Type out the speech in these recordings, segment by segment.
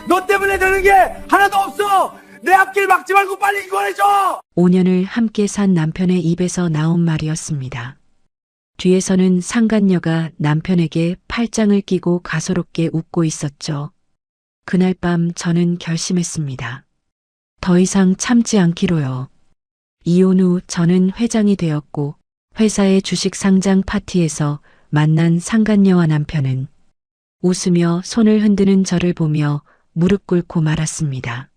너 때문에 되는 게 하나도 없어. 내 앞길 막지 말고 빨리 이혼해줘. 5년을 함께 산 남편의 입에서 나온 말이었습니다. 뒤에서는 상간녀가 남편에게 팔짱을 끼고 가소롭게 웃고 있었죠. 그날 밤 저는 결심했습니다. 더 이상 참지 않기로요. 이혼 후 저는 회장이 되었고 회사의 주식 상장 파티에서 만난 상간녀와 남편은 웃으며 손을 흔드는 저를 보며 무릎 꿇고 말았습니다.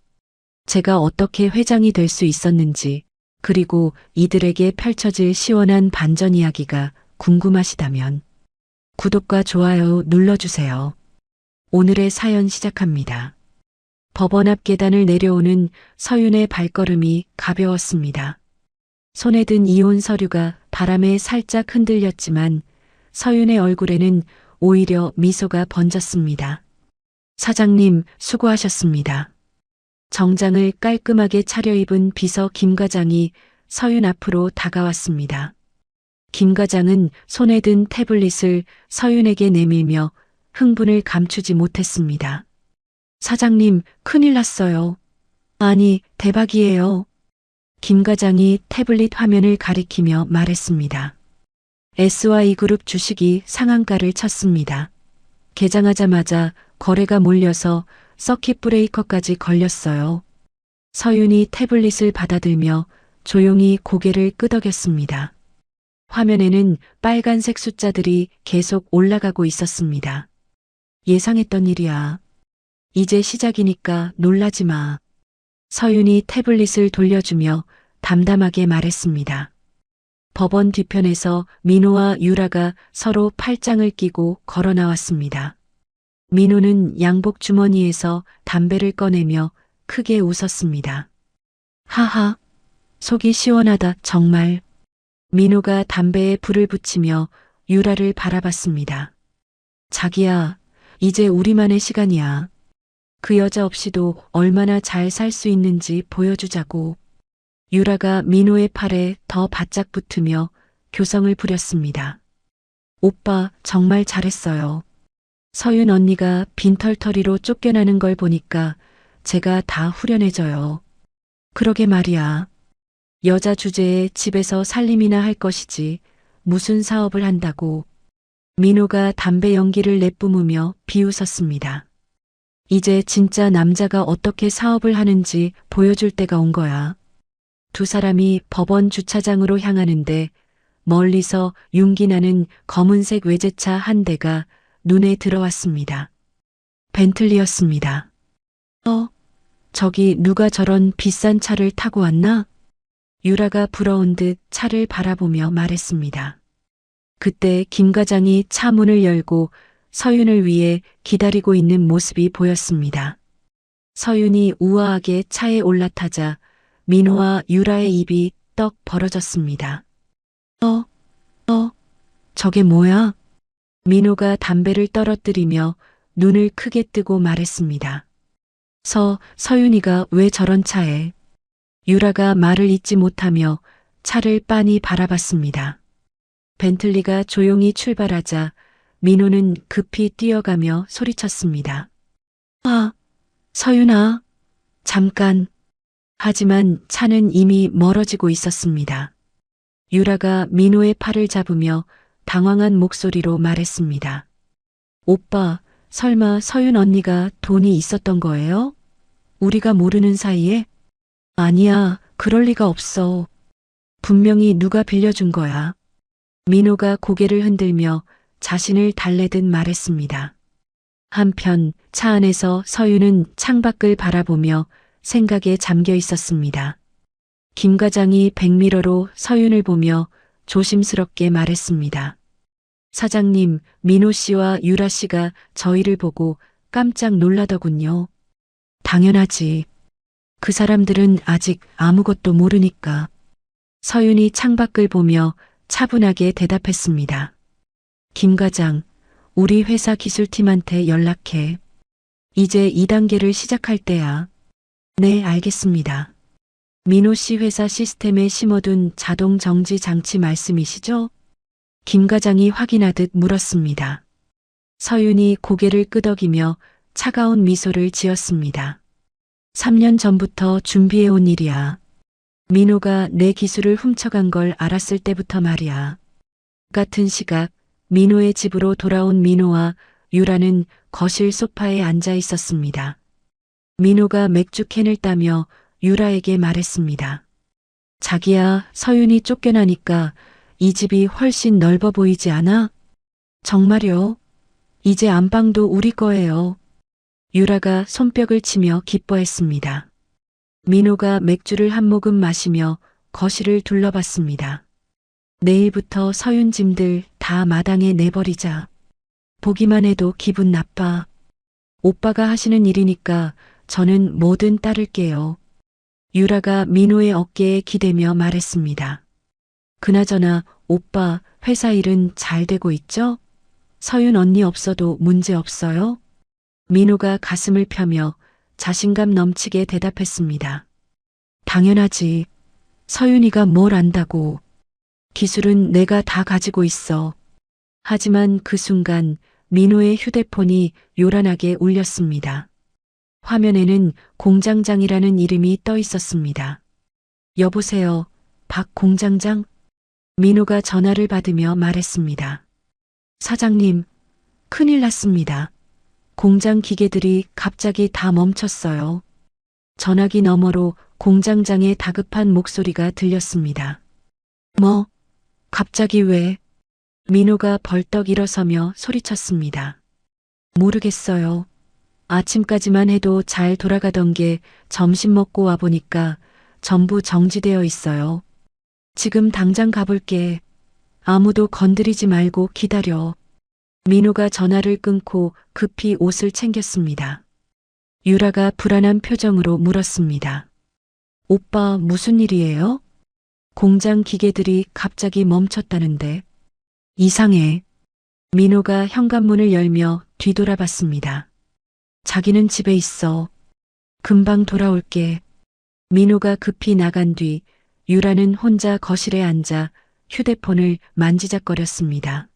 제가 어떻게 회장이 될 수 있었는지, 그리고 이들에게 펼쳐질 시원한 반전 이야기가 궁금하시다면 구독과 좋아요 눌러주세요. 오늘의 사연 시작합니다. 법원 앞 계단을 내려오는 서윤의 발걸음이 가벼웠습니다. 손에 든 이혼 서류가 바람에 살짝 흔들렸지만 서윤의 얼굴에는 오히려 미소가 번졌습니다. 사장님, 수고하셨습니다. 정장을 깔끔하게 차려입은 비서 김 과장이 서윤 앞으로 다가왔습니다. 김 과장은 손에 든 태블릿을 서윤에게 내밀며 흥분을 감추지 못했습니다. 사장님, 큰일 났어요. 아니, 대박이에요. 김 과장이 태블릿 화면을 가리키며 말했습니다. SY그룹 주식이 상한가를 쳤습니다. 개장하자마자 거래가 몰려서 서킷 브레이커까지 걸렸어요. 서윤이 태블릿을 받아들며 조용히 고개를 끄덕였습니다. 화면에는 빨간색 숫자들이 계속 올라가고 있었습니다. 예상했던 일이야. 이제 시작이니까 놀라지 마. 서윤이 태블릿을 돌려주며 담담하게 말했습니다. 법원 뒤편에서 민호와 유라가 서로 팔짱을 끼고 걸어 나왔습니다. 민호는 양복 주머니에서 담배를 꺼내며 크게 웃었습니다. 하하, 속이 시원하다 정말. 민호가 담배에 불을 붙이며 유라를 바라봤습니다. 자기야, 이제 우리만의 시간이야. 그 여자 없이도 얼마나 잘 살 수 있는지 보여주자고. 유라가 민호의 팔에 더 바짝 붙으며 교성을 부렸습니다. 오빠, 정말 잘했어요. 서윤 언니가 빈털터리로 쫓겨나는 걸 보니까 제가 다 후련해져요. 그러게 말이야. 여자 주제에 집에서 살림이나 할 것이지 무슨 사업을 한다고. 민호가 담배 연기를 내뿜으며 비웃었습니다. 이제 진짜 남자가 어떻게 사업을 하는지 보여줄 때가 온 거야. 두 사람이 법원 주차장으로 향하는데 멀리서 윤기나는 검은색 외제차 한 대가 눈에 들어왔습니다. 벤틀리였습니다. 저기 누가 저런 비싼 차를 타고 왔나? 유라가 부러운 듯 차를 바라보며 말했습니다. 그때 김 과장이 차 문을 열고 서윤을 위해 기다리고 있는 모습이 보였습니다. 서윤이 우아하게 차에 올라타자 민호와 유라의 입이 떡 벌어졌습니다. 저게 뭐야? 민호가 담배를 떨어뜨리며 눈을 크게 뜨고 말했습니다. 서윤이가 왜 저런 차에? 유라가 말을 잇지 못하며 차를 빤히 바라봤습니다. 벤틀리가 조용히 출발하자 민호는 급히 뛰어가며 소리쳤습니다. 서윤아, 잠깐. 하지만 차는 이미 멀어지고 있었습니다. 유라가 민호의 팔을 잡으며 당황한 목소리로 말했습니다. 오빠, 설마 서윤 언니가 돈이 있었던 거예요? 우리가 모르는 사이에? 아니야, 그럴 리가 없어. 분명히 누가 빌려준 거야. 민호가 고개를 흔들며 자신을 달래듯 말했습니다. 한편 차 안에서 서윤은 창밖을 바라보며 생각에 잠겨 있었습니다. 김 과장이 백미러로 서윤을 보며 조심스럽게 말했습니다. 사장님, 민호 씨와 유라 씨가 저희를 보고 깜짝 놀라더군요. 당연하지. 그 사람들은 아직 아무것도 모르니까. 서윤이 창밖을 보며 차분하게 대답했습니다. 김 과장, 우리 회사 기술팀한테 연락해. 이제 2단계를 시작할 때야. 네, 알겠습니다. 민호 씨 회사 시스템에 심어둔 자동 정지 장치 말씀이시죠? 김 과장이 확인하듯 물었습니다. 서윤이 고개를 끄덕이며 차가운 미소를 지었습니다. 3년 전부터 준비해온 일이야. 민호가 내 기술을 훔쳐간 걸 알았을 때부터 말이야. 같은 시각 민호의 집으로 돌아온 민호와 유라는 거실 소파에 앉아 있었습니다. 민호가 맥주 캔을 따며 유라에게 말했습니다. 자기야, 서윤이 쫓겨나니까 이 집이 훨씬 넓어 보이지 않아? 정말요? 이제 안방도 우리 거예요. 유라가 손뼉을 치며 기뻐했습니다. 민호가 맥주를 한 모금 마시며 거실을 둘러봤습니다. 내일부터 서윤 짐들 다 마당에 내버리자. 보기만 해도 기분 나빠. 오빠가 하시는 일이니까 저는 뭐든 따를게요. 유라가 민호의 어깨에 기대며 말했습니다. 그나저나 오빠 회사 일은 잘 되고 있죠? 서윤 언니 없어도 문제 없어요? 민호가 가슴을 펴며 자신감 넘치게 대답했습니다. 당연하지. 서윤이가 뭘 안다고. 기술은 내가 다 가지고 있어. 하지만 그 순간 민호의 휴대폰이 요란하게 울렸습니다. 화면에는 공장장이라는 이름이 떠 있었습니다. 여보세요, 박 공장장? 민호가 전화를 받으며 말했습니다. 사장님, 큰일 났습니다. 공장 기계들이 갑자기 다 멈췄어요. 전화기 너머로 공장장의 다급한 목소리가 들렸습니다. 뭐? 갑자기 왜? 민호가 벌떡 일어서며 소리쳤습니다. 모르겠어요. 아침까지만 해도 잘 돌아가던 게 점심 먹고 와보니까 전부 정지되어 있어요. 지금 당장 가볼게. 아무도 건드리지 말고 기다려. 민호가 전화를 끊고 급히 옷을 챙겼습니다. 유라가 불안한 표정으로 물었습니다. 오빠 무슨 일이에요? 공장 기계들이 갑자기 멈췄다는데. 이상해. 민호가 현관문을 열며 뒤돌아봤습니다. 자기는 집에 있어. 금방 돌아올게. 민호가 급히 나간 뒤 유라는 혼자 거실에 앉아 휴대폰을 만지작거렸습니다.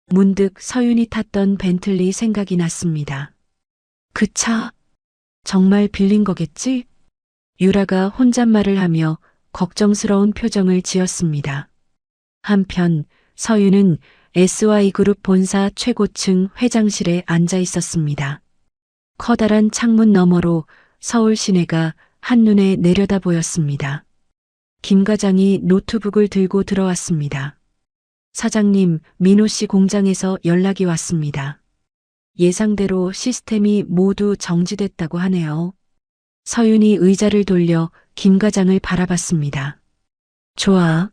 문득 서윤이 탔던 벤틀리 생각이 났습니다. 그 차, 정말 빌린 거겠지? 유라가 혼잣말을 하며 걱정스러운 표정을 지었습니다. 한편 서윤은 SY그룹 본사 최고층 회장실에 앉아 있었습니다. 커다란 창문 너머로 서울 시내가 한눈에 내려다 보였습니다. 김 과장이 노트북을 들고 들어왔습니다. 사장님, 민호 씨 공장에서 연락이 왔습니다. 예상대로 시스템이 모두 정지됐다고 하네요. 서윤이 의자를 돌려 김 과장을 바라봤습니다. 좋아.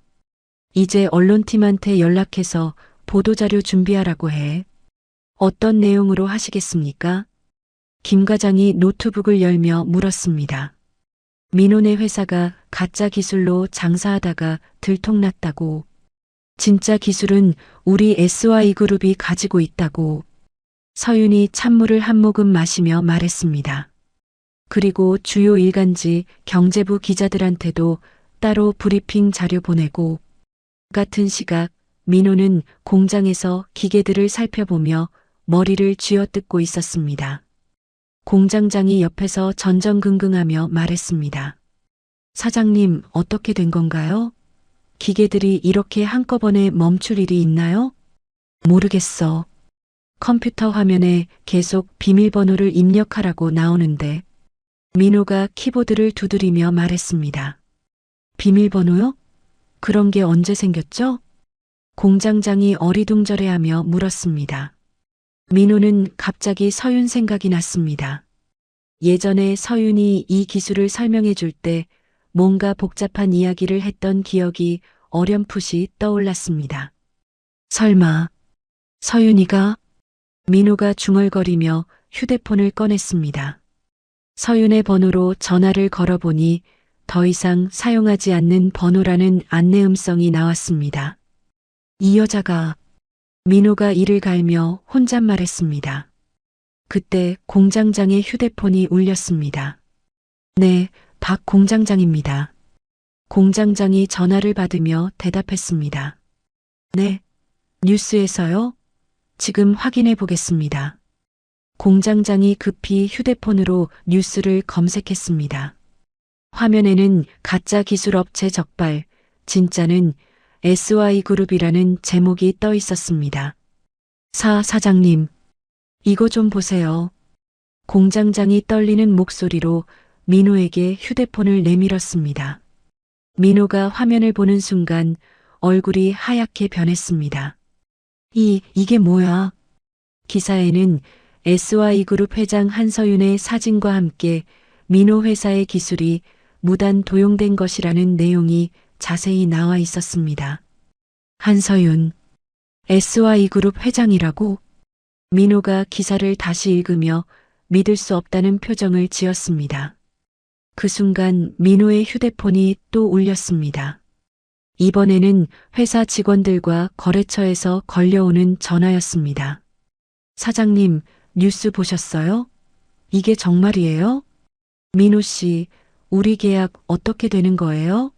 이제 언론팀한테 연락해서 보도자료 준비하라고 해. 어떤 내용으로 하시겠습니까? 김 과장이 노트북을 열며 물었습니다. 민호네 회사가 가짜 기술로 장사하다가 들통났다고. 진짜 기술은 우리 SY그룹이 가지고 있다고. 서윤이 찬물을 한 모금 마시며 말했습니다. 그리고 주요 일간지 경제부 기자들한테도 따로 브리핑 자료 보내고. 같은 시각 민호는 공장에서 기계들을 살펴보며 머리를 쥐어뜯고 있었습니다. 공장장이 옆에서 전전긍긍하며 말했습니다. 사장님, 어떻게 된 건가요? 기계들이 이렇게 한꺼번에 멈출 일이 있나요? 모르겠어. 컴퓨터 화면에 계속 비밀번호를 입력하라고 나오는데. 민호가 키보드를 두드리며 말했습니다. 비밀번호요? 그런 게 언제 생겼죠? 공장장이 어리둥절해하며 물었습니다. 민호는 갑자기 서윤 생각이 났습니다. 예전에 서윤이 이 기술을 설명해 줄 때 뭔가 복잡한 이야기를 했던 기억이 어렴풋이 떠올랐습니다. 설마 서윤이가? 민호가 중얼거리며 휴대폰을 꺼냈습니다. 서윤의 번호로 전화를 걸어보니 더 이상 사용하지 않는 번호라는 안내음성이 나왔습니다. 이 여자가. 민호가 이를 갈며 혼잣말했습니다. 그때 공장장의 휴대폰이 울렸습니다. 네, 박 공장장입니다. 공장장이 전화를 받으며 대답했습니다. 네, 뉴스에서요? 지금 확인해 보겠습니다. 공장장이 급히 휴대폰으로 뉴스를 검색했습니다. 화면에는 가짜 기술 업체 적발, 진짜는 SY그룹이라는 제목이 떠 있었습니다. 사장님, 이거 좀 보세요. 공장장이 떨리는 목소리로 민호에게 휴대폰을 내밀었습니다. 민호가 화면을 보는 순간 얼굴이 하얗게 변했습니다. 이게 뭐야? 기사에는 SY그룹 회장 한서윤의 사진과 함께 민호 회사의 기술이 무단 도용된 것이라는 내용이 자세히 나와 있었습니다. 한서윤, SY그룹 회장이라고? 민호가 기사를 다시 읽으며 믿을 수 없다는 표정을 지었습니다. 그 순간 민호의 휴대폰이 또 울렸습니다. 이번에는 회사 직원들과 거래처에서 걸려오는 전화였습니다. 사장님, 뉴스 보셨어요? 이게 정말이에요? 민호 씨, 우리 계약 어떻게 되는 거예요?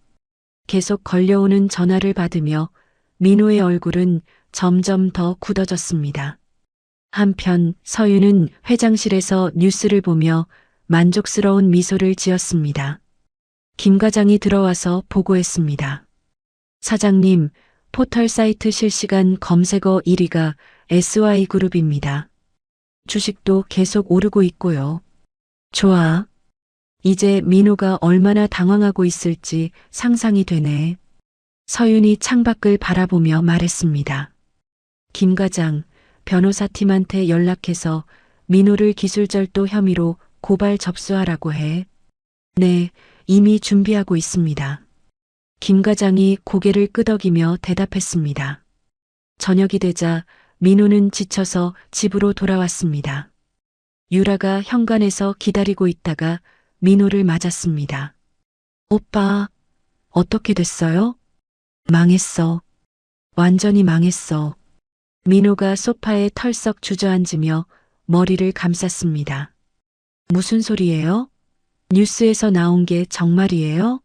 계속 걸려오는 전화를 받으며 민호의 얼굴은 점점 더 굳어졌습니다. 한편 서윤은 회장실에서 뉴스를 보며 만족스러운 미소를 지었습니다. 김 과장이 들어와서 보고했습니다. 사장님, 포털 사이트 실시간 검색어 1위가 SY그룹입니다. 주식도 계속 오르고 있고요. 좋아. 이제 민호가 얼마나 당황하고 있을지 상상이 되네. 서윤이 창밖을 바라보며 말했습니다. 김 과장, 변호사팀한테 연락해서 민호를 기술절도 혐의로 고발 접수하라고 해. 네, 이미 준비하고 있습니다. 김 과장이 고개를 끄덕이며 대답했습니다. 저녁이 되자 민호는 지쳐서 집으로 돌아왔습니다. 유라가 현관에서 기다리고 있다가 민호를 맞았습니다. 오빠, 어떻게 됐어요? 망했어. 완전히 망했어. 민호가 소파에 털썩 주저앉으며 머리를 감쌌습니다. 무슨 소리예요? 뉴스에서 나온 게 정말이에요?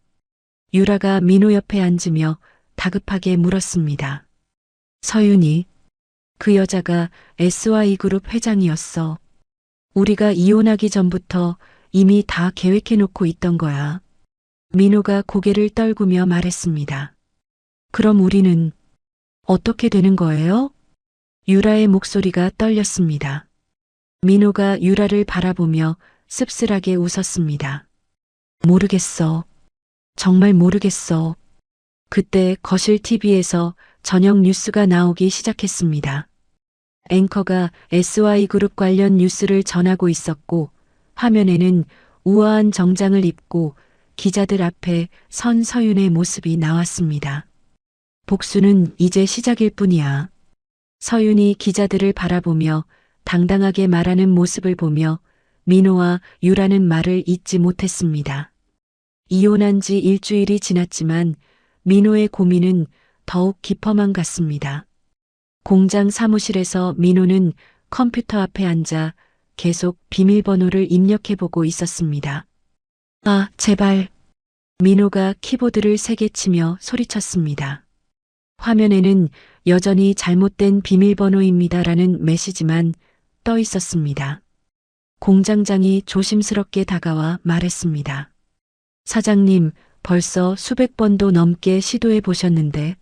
유라가 민호 옆에 앉으며 다급하게 물었습니다. 서윤이, 그 여자가 SY그룹 회장이었어. 우리가 이혼하기 전부터 이미 다 계획해놓고 있던 거야. 민호가 고개를 떨구며 말했습니다. 그럼 우리는 어떻게 되는 거예요? 유라의 목소리가 떨렸습니다. 민호가 유라를 바라보며 씁쓸하게 웃었습니다. 모르겠어. 정말 모르겠어. 그때 거실 TV에서 저녁 뉴스가 나오기 시작했습니다. 앵커가 SY그룹 관련 뉴스를 전하고 있었고 화면에는 우아한 정장을 입고 기자들 앞에 선 서윤의 모습이 나왔습니다. 복수는 이제 시작일 뿐이야. 서윤이 기자들을 바라보며 당당하게 말하는 모습을 보며 민호와 유라는 말을 잇지 못했습니다. 이혼한 지 일주일이 지났지만 민호의 고민은 더욱 깊어만 갔습니다. 공장 사무실에서 민호는 컴퓨터 앞에 앉아 계속 비밀번호를 입력해보고 있었습니다. 아, 제발. 민호가 키보드를 세게 치며 소리쳤습니다. 화면에는 여전히 잘못된 비밀번호입니다라는 메시지만 떠 있었습니다. 공장장이 조심스럽게 다가와 말했습니다. 사장님, 벌써 수백 번도 넘게 시도해 보셨는데.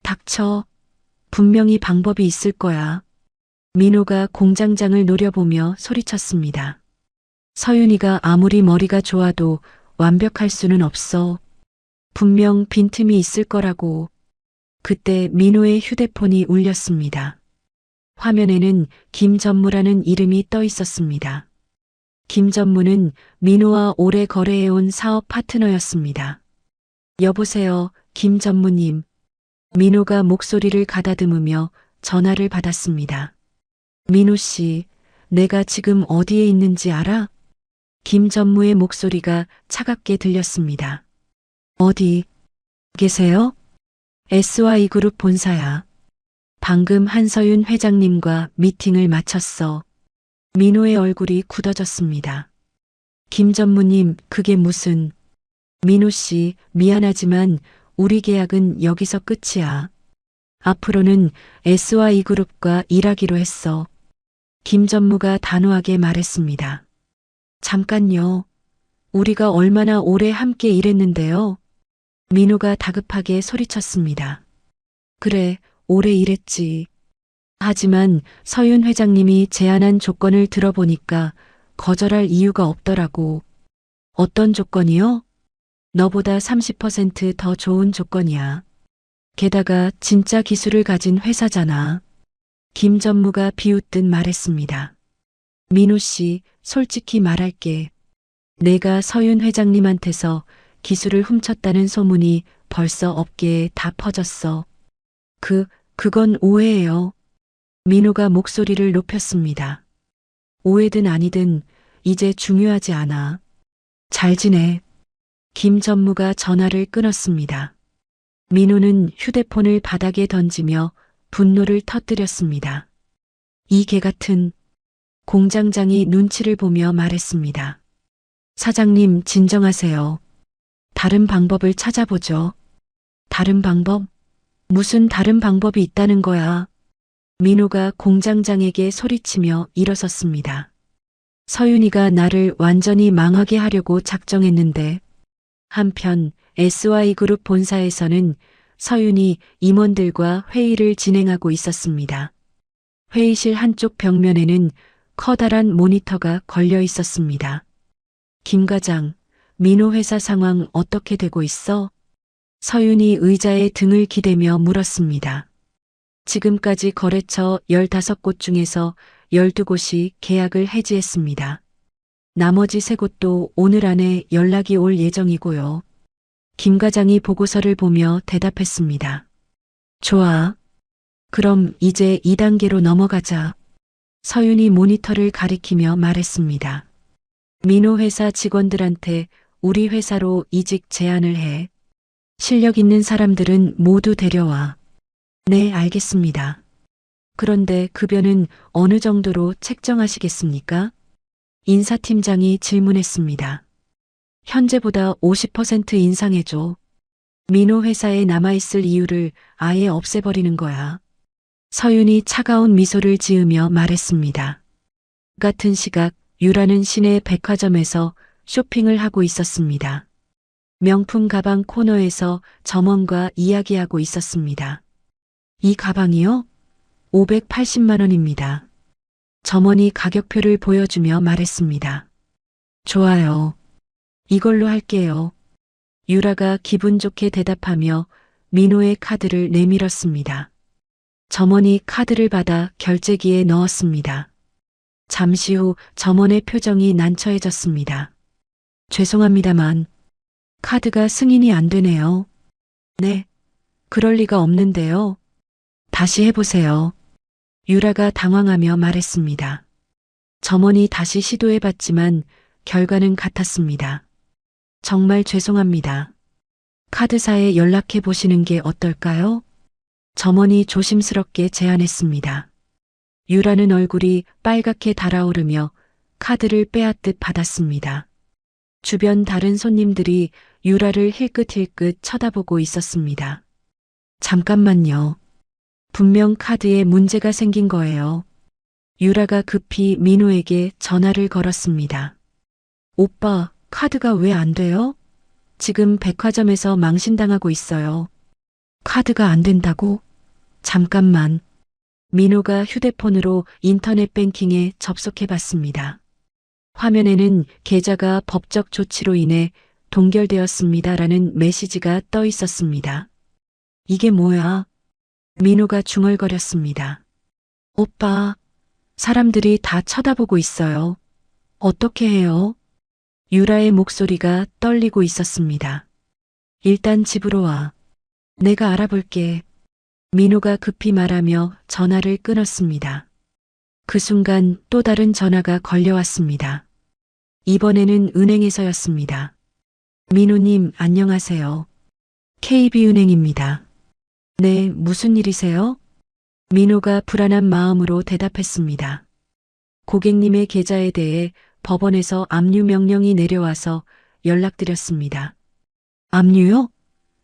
닥쳐. 분명히 방법이 있을 거야. 민호가 공장장을 노려보며 소리쳤습니다. 서윤이가 아무리 머리가 좋아도 완벽할 수는 없어. 분명 빈틈이 있을 거라고. 그때 민호의 휴대폰이 울렸습니다. 화면에는 김전무라는 이름이 떠 있었습니다. 김전무는 민호와 오래 거래해온 사업 파트너였습니다. 여보세요, 김전무님. 민호가 목소리를 가다듬으며 전화를 받았습니다. 민호 씨, 내가 지금 어디에 있는지 알아? 김전무의 목소리가 차갑게 들렸습니다. 어디 계세요? SY그룹 본사야. 방금 한서윤 회장님과 미팅을 마쳤어. 민호의 얼굴이 굳어졌습니다. 김전무님, 그게 무슨... 민호 씨, 미안하지만 우리 계약은 여기서 끝이야. 앞으로는 SY그룹과 일하기로 했어. 김 전무가 단호하게 말했습니다. 잠깐요. 우리가 얼마나 오래 함께 일했는데요. 민호가 다급하게 소리쳤습니다. 그래, 오래 일했지. 하지만 서윤 회장님이 제안한 조건을 들어보니까 거절할 이유가 없더라고. 어떤 조건이요? 너보다 30%더 좋은 조건이야. 게다가 진짜 기술을 가진 회사잖아. 김 전무가 비웃듯 말했습니다. 민호 씨, 솔직히 말할게. 내가 서윤 회장님한테서 기술을 훔쳤다는 소문이 벌써 업계에 다 퍼졌어. 그건 오해예요. 민호가 목소리를 높였습니다. 오해든 아니든 이제 중요하지 않아. 잘 지내. 김 전무가 전화를 끊었습니다. 민호는 휴대폰을 바닥에 던지며 분노를 터뜨렸습니다. 이 개 같은. 공장장이 눈치를 보며 말했습니다. 사장님, 진정하세요. 다른 방법을 찾아보죠. 다른 방법? 무슨 다른 방법이 있다는 거야? 민호가 공장장에게 소리치며 일어섰습니다. 서윤이가 나를 완전히 망하게 하려고 작정했는데, 한편 SY그룹 본사에서는 서윤이 임원들과 회의를 진행하고 있었습니다. 회의실 한쪽 벽면에는 커다란 모니터가 걸려 있었습니다. 김 과장, 민호 회사 상황 어떻게 되고 있어? 서윤이 의자에 등을 기대며 물었습니다. 지금까지 거래처 15곳 중에서 12곳이 계약을 해지했습니다. 나머지 3곳도 오늘 안에 연락이 올 예정이고요. 김 과장이 보고서를 보며 대답했습니다. 좋아. 그럼 이제 2단계로 넘어가자. 서윤이 모니터를 가리키며 말했습니다. 민호 회사 직원들한테 우리 회사로 이직 제안을 해. 실력 있는 사람들은 모두 데려와. 네, 알겠습니다. 그런데 급여는 어느 정도로 책정하시겠습니까? 인사팀장이 질문했습니다. 현재보다 50% 인상해줘. 민호 회사에 남아있을 이유를 아예 없애버리는 거야. 서윤이 차가운 미소를 지으며 말했습니다. 같은 시각 유라는 시내 백화점에서 쇼핑을 하고 있었습니다. 명품 가방 코너에서 점원과 이야기하고 있었습니다. 이 가방이요? 580만 원입니다. 점원이 가격표를 보여주며 말했습니다. 좋아요. 이걸로 할게요. 유라가 기분 좋게 대답하며 민호의 카드를 내밀었습니다. 점원이 카드를 받아 결제기에 넣었습니다. 잠시 후 점원의 표정이 난처해졌습니다. 죄송합니다만 카드가 승인이 안 되네요. 네, 그럴 리가 없는데요. 다시 해보세요. 유라가 당황하며 말했습니다. 점원이 다시 시도해봤지만 결과는 같았습니다. 정말 죄송합니다. 카드사에 연락해 보시는 게 어떨까요? 점원이 조심스럽게 제안했습니다. 유라는 얼굴이 빨갛게 달아오르며 카드를 빼앗듯 받았습니다. 주변 다른 손님들이 유라를 힐끗힐끗 쳐다보고 있었습니다. 잠깐만요. 분명 카드에 문제가 생긴 거예요. 유라가 급히 민호에게 전화를 걸었습니다. 오빠, 카드가 왜 안 돼요? 지금 백화점에서 망신당하고 있어요. 카드가 안 된다고? 잠깐만. 민호가 휴대폰으로 인터넷 뱅킹에 접속해 봤습니다. 화면에는 계좌가 법적 조치로 인해 동결되었습니다라는 메시지가 떠 있었습니다. 이게 뭐야? 민호가 중얼거렸습니다. 오빠, 사람들이 다 쳐다보고 있어요. 어떻게 해요? 유라의 목소리가 떨리고 있었습니다. 일단 집으로 와. 내가 알아볼게. 민호가 급히 말하며 전화를 끊었습니다. 그 순간 또 다른 전화가 걸려왔습니다. 이번에는 은행에서였습니다. 민호님, 안녕하세요. KB은행입니다. 네, 무슨 일이세요? 민호가 불안한 마음으로 대답했습니다. 고객님의 계좌에 대해 법원에서 압류 명령이 내려와서 연락드렸습니다. 압류요?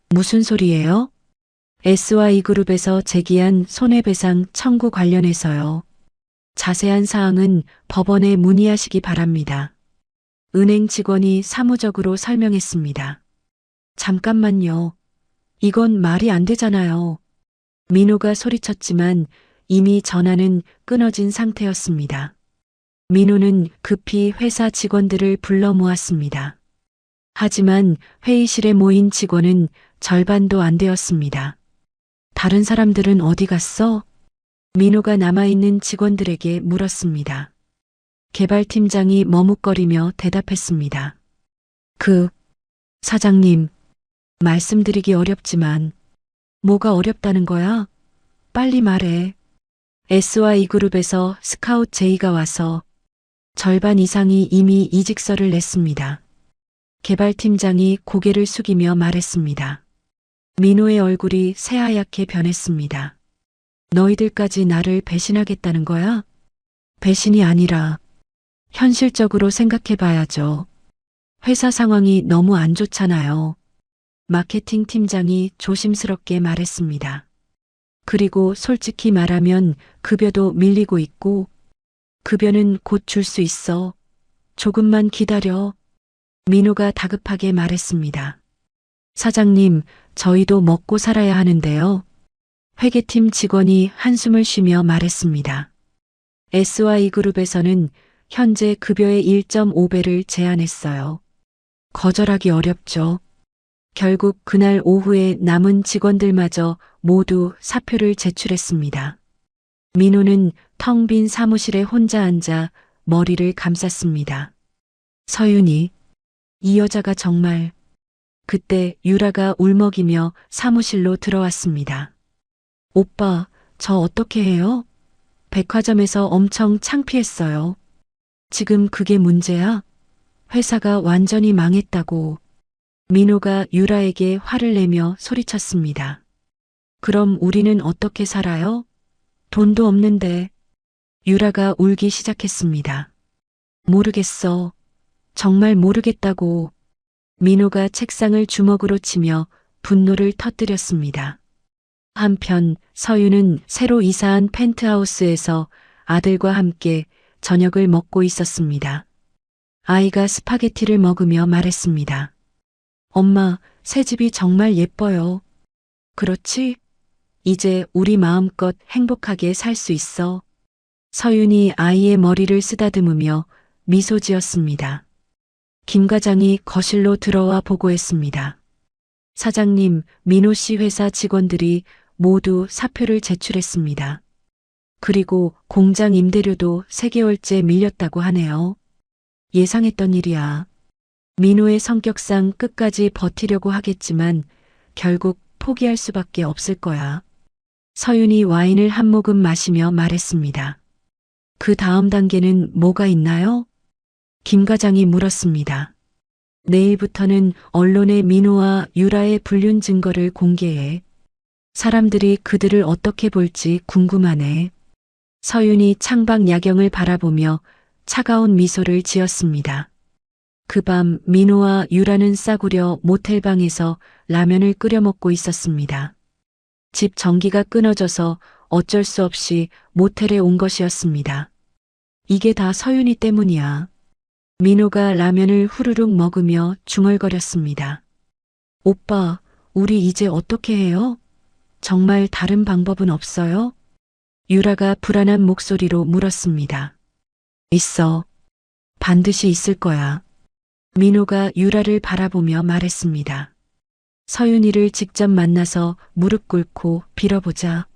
무슨 소리예요? SY그룹에서 제기한 손해배상 청구 관련해서요. 자세한 사항은 법원에 문의하시기 바랍니다. 은행 직원이 사무적으로 설명했습니다. 잠깐만요. 이건 말이 안 되잖아요. 민호가 소리쳤지만 이미 전화는 끊어진 상태였습니다. 민호는 급히 회사 직원들을 불러 모았습니다. 하지만 회의실에 모인 직원은 절반도 안 되었습니다. 다른 사람들은 어디 갔어? 민호가 남아있는 직원들에게 물었습니다. 개발팀장이 머뭇거리며 대답했습니다. 사장님, 말씀드리기 어렵지만 뭐가 어렵다는 거야? 빨리 말해. SY그룹에서 스카웃 제의가 와서 절반 이상이 이미 이직서를 냈습니다. 개발팀장이 고개를 숙이며 말했습니다. 민호의 얼굴이 새하얗게 변했습니다. 너희들까지 나를 배신하겠다는 거야? 배신이 아니라 현실적으로 생각해봐야죠. 회사 상황이 너무 안 좋잖아요. 마케팅 팀장이 조심스럽게 말했습니다. 그리고 솔직히 말하면 급여도 밀리고 있고 급여는 곧 줄 수 있어. 조금만 기다려. 민호가 다급하게 말했습니다. 사장님, 저희도 먹고 살아야 하는데요. 회계팀 직원이 한숨을 쉬며 말했습니다. SY그룹에서는 현재 급여의 1.5배를 제안했어요. 거절하기 어렵죠. 결국 그날 오후에 남은 직원들마저 모두 사표를 제출했습니다. 민호는 텅 빈 사무실에 혼자 앉아 머리를 감쌌습니다. 서윤이, 이 여자가 정말... 그때 유라가 울먹이며 사무실로 들어왔습니다. 오빠, 저 어떻게 해요? 백화점에서 엄청 창피했어요. 지금 그게 문제야? 회사가 완전히 망했다고. 민호가 유라에게 화를 내며 소리쳤습니다. 그럼 우리는 어떻게 살아요? 돈도 없는데. 유라가 울기 시작했습니다. 모르겠어. 정말 모르겠다고. 민호가 책상을 주먹으로 치며 분노를 터뜨렸습니다. 한편 서윤은 새로 이사한 펜트하우스에서 아들과 함께 저녁을 먹고 있었습니다. 아이가 스파게티를 먹으며 말했습니다. 엄마, 새 집이 정말 예뻐요. 그렇지? 이제 우리 마음껏 행복하게 살 수 있어. 서윤이 아이의 머리를 쓰다듬으며 미소 지었습니다. 김 과장이 거실로 들어와 보고했습니다. 사장님, 민호 씨 회사 직원들이 모두 사표를 제출했습니다. 그리고 공장 임대료도 3개월째 밀렸다고 하네요. 예상했던 일이야. 민호의 성격상 끝까지 버티려고 하겠지만 결국 포기할 수밖에 없을 거야. 서윤이 와인을 한 모금 마시며 말했습니다. 그 다음 단계는 뭐가 있나요? 김 과장이 물었습니다. 내일부터는 언론에 민호와 유라의 불륜 증거를 공개해. 사람들이 그들을 어떻게 볼지 궁금하네. 서윤이 창밖 야경을 바라보며 차가운 미소를 지었습니다. 그 밤 민호와 유라는 싸구려 모텔방에서 라면을 끓여 먹고 있었습니다. 집 전기가 끊어져서 어쩔 수 없이 모텔에 온 것이었습니다. 이게 다 서윤이 때문이야. 민호가 라면을 후루룩 먹으며 중얼거렸습니다. 오빠, 우리 이제 어떻게 해요? 정말 다른 방법은 없어요? 유라가 불안한 목소리로 물었습니다. 있어. 반드시 있을 거야. 민호가 유라를 바라보며 말했습니다. 서윤이를 직접 만나서 무릎 꿇고 빌어보자.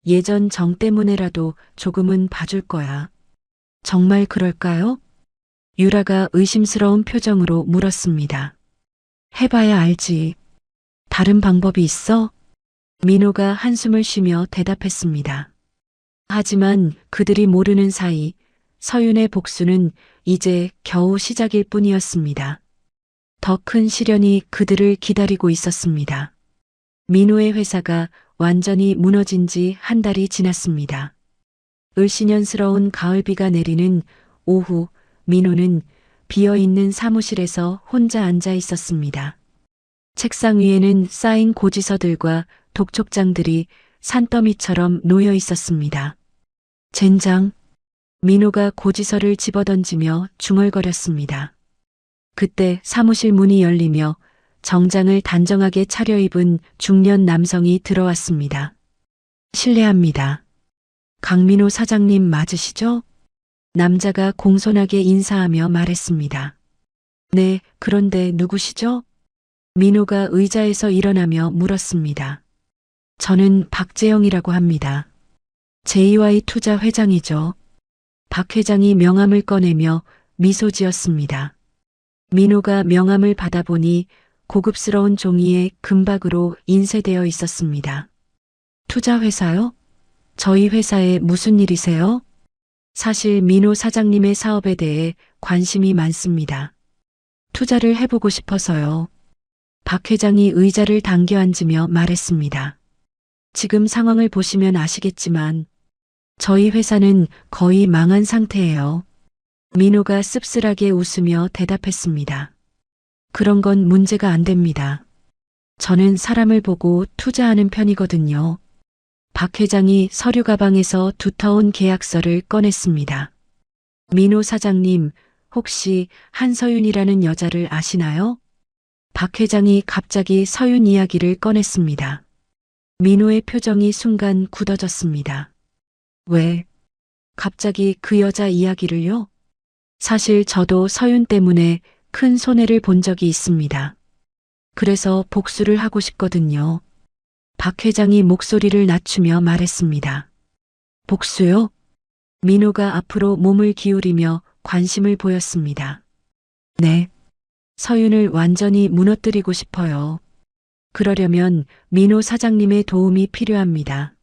예전 정 때문에라도 조금은 봐줄 거야. 정말 그럴까요? 유라가 의심스러운 표정으로 물었습니다. 해봐야 알지. 다른 방법이 있어? 민호가 한숨을 쉬며 대답했습니다. 하지만 그들이 모르는 사이 서윤의 복수는 이제 겨우 시작일 뿐이었습니다. 더 큰 시련이 그들을 기다리고 있었습니다. 민호의 회사가 완전히 무너진 지 한 달이 지났습니다. 을씨년스러운 가을비가 내리는 오후, 민호는 비어있는 사무실에서 혼자 앉아 있었습니다. 책상 위에는 쌓인 고지서들과 독촉장들이 산더미처럼 놓여 있었습니다. 젠장, 민호가 고지서를 집어던지며 중얼거렸습니다. 그때 사무실 문이 열리며 정장을 단정하게 차려입은 중년 남성이 들어왔습니다. 실례합니다. 강민호 사장님 맞으시죠? 남자가 공손하게 인사하며 말했습니다. 네, 그런데 누구시죠? 민호가 의자에서 일어나며 물었습니다. 저는 박재영이라고 합니다. JY 투자 회장이죠. 박 회장이 명함을 꺼내며 미소 지었습니다. 민호가 명함을 받아보니 고급스러운 종이에 금박으로 인쇄되어 있었습니다. 투자회사요? 저희 회사에 무슨 일이세요? 사실 민호 사장님의 사업에 대해 관심이 많습니다. 투자를 해보고 싶어서요. 박 회장이 의자를 당겨 앉으며 말했습니다. 지금 상황을 보시면 아시겠지만 저희 회사는 거의 망한 상태예요. 민호가 씁쓸하게 웃으며 대답했습니다. 그런 건 문제가 안 됩니다. 저는 사람을 보고 투자하는 편이거든요. 박 회장이 서류 가방에서 두터운 계약서를 꺼냈습니다. 민호 사장님, 혹시 한서윤이라는 여자를 아시나요? 박 회장이 갑자기 서윤 이야기를 꺼냈습니다. 민호의 표정이 순간 굳어졌습니다. 왜? 갑자기 그 여자 이야기를요? 사실 저도 서윤 때문에 큰 손해를 본 적이 있습니다. 그래서 복수를 하고 싶거든요. 박 회장이 목소리를 낮추며 말했습니다. 복수요? 민호가 앞으로 몸을 기울이며 관심을 보였습니다. 네. 서윤을 완전히 무너뜨리고 싶어요. 그러려면 민호 사장님의 도움이 필요합니다.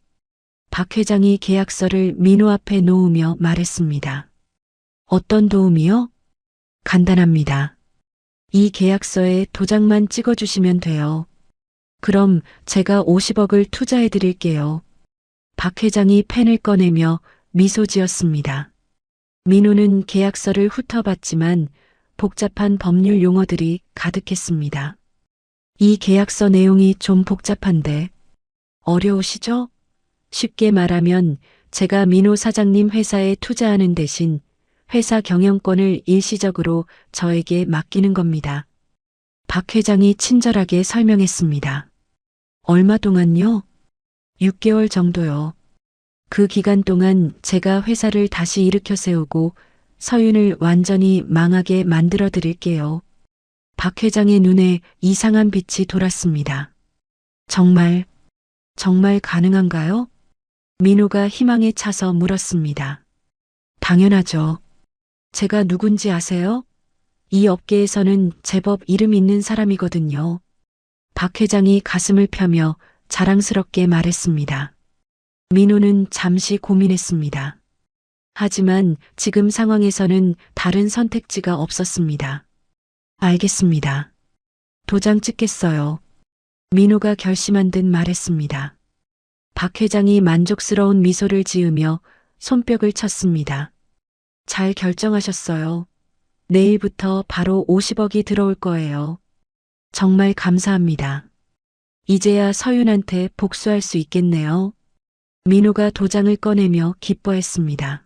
박 회장이 계약서를 민호 앞에 놓으며 말했습니다. 어떤 도움이요? 간단합니다. 이 계약서에 도장만 찍어주시면 돼요. 그럼 제가 50억을 투자해 드릴게요. 박 회장이 펜을 꺼내며 미소 지었습니다. 민호는 계약서를 훑어봤지만 복잡한 법률 용어들이 가득했습니다. 이 계약서 내용이 좀 복잡한데 어려우시죠? 쉽게 말하면 제가 민호 사장님 회사에 투자하는 대신 회사 경영권을 일시적으로 저에게 맡기는 겁니다. 박 회장이 친절하게 설명했습니다. 얼마 동안요? 6개월 정도요. 그 기간 동안 제가 회사를 다시 일으켜 세우고 서윤을 완전히 망하게 만들어 드릴게요. 박 회장의 눈에 이상한 빛이 돌았습니다. 정말 가능한가요? 민호가 희망에 차서 물었습니다. 당연하죠. 제가 누군지 아세요? 이 업계에서는 제법 이름 있는 사람이거든요. 박 회장이 가슴을 펴며 자랑스럽게 말했습니다. 민호는 잠시 고민했습니다. 하지만 지금 상황에서는 다른 선택지가 없었습니다. 알겠습니다. 도장 찍겠어요. 민호가 결심한 듯 말했습니다. 박 회장이 만족스러운 미소를 지으며 손뼉을 쳤습니다. 잘 결정하셨어요. 내일부터 바로 50억이 들어올 거예요. 정말 감사합니다. 이제야 서윤한테 복수할 수 있겠네요. 민호가 도장을 꺼내며 기뻐했습니다.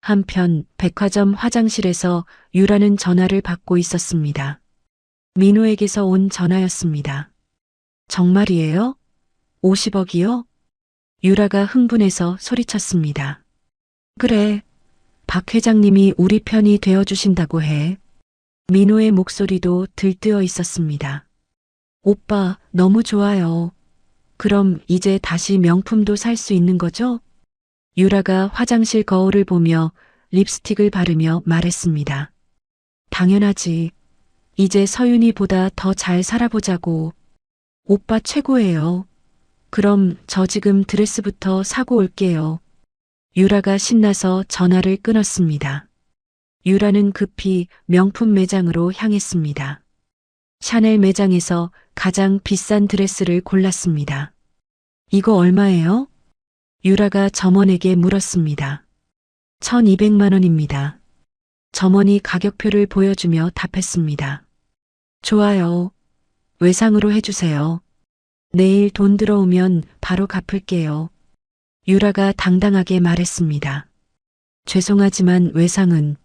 한편 백화점 화장실에서 유라는 전화를 받고 있었습니다. 민호에게서 온 전화였습니다. 정말이에요? 50억이요? 유라가 흥분해서 소리쳤습니다. 그래. 박 회장님이 우리 편이 되어주신다고 해. 민호의 목소리도 들뜨어 있었습니다. 오빠, 너무 좋아요. 그럼 이제 다시 명품도 살 수 있는 거죠? 유라가 화장실 거울을 보며 립스틱을 바르며 말했습니다. 당연하지. 이제 서윤이보다 더 잘 살아보자고. 오빠 최고예요. 그럼 저 지금 드레스부터 사고 올게요. 유라가 신나서 전화를 끊었습니다. 유라는 급히 명품 매장으로 향했습니다. 샤넬 매장에서 가장 비싼 드레스를 골랐습니다. 이거 얼마예요? 유라가 점원에게 물었습니다. 1200만 원입니다. 점원이 가격표를 보여주며 답했습니다. 좋아요. 외상으로 해주세요. 내일 돈 들어오면 바로 갚을게요. 유라가 당당하게 말했습니다. 죄송하지만 외상은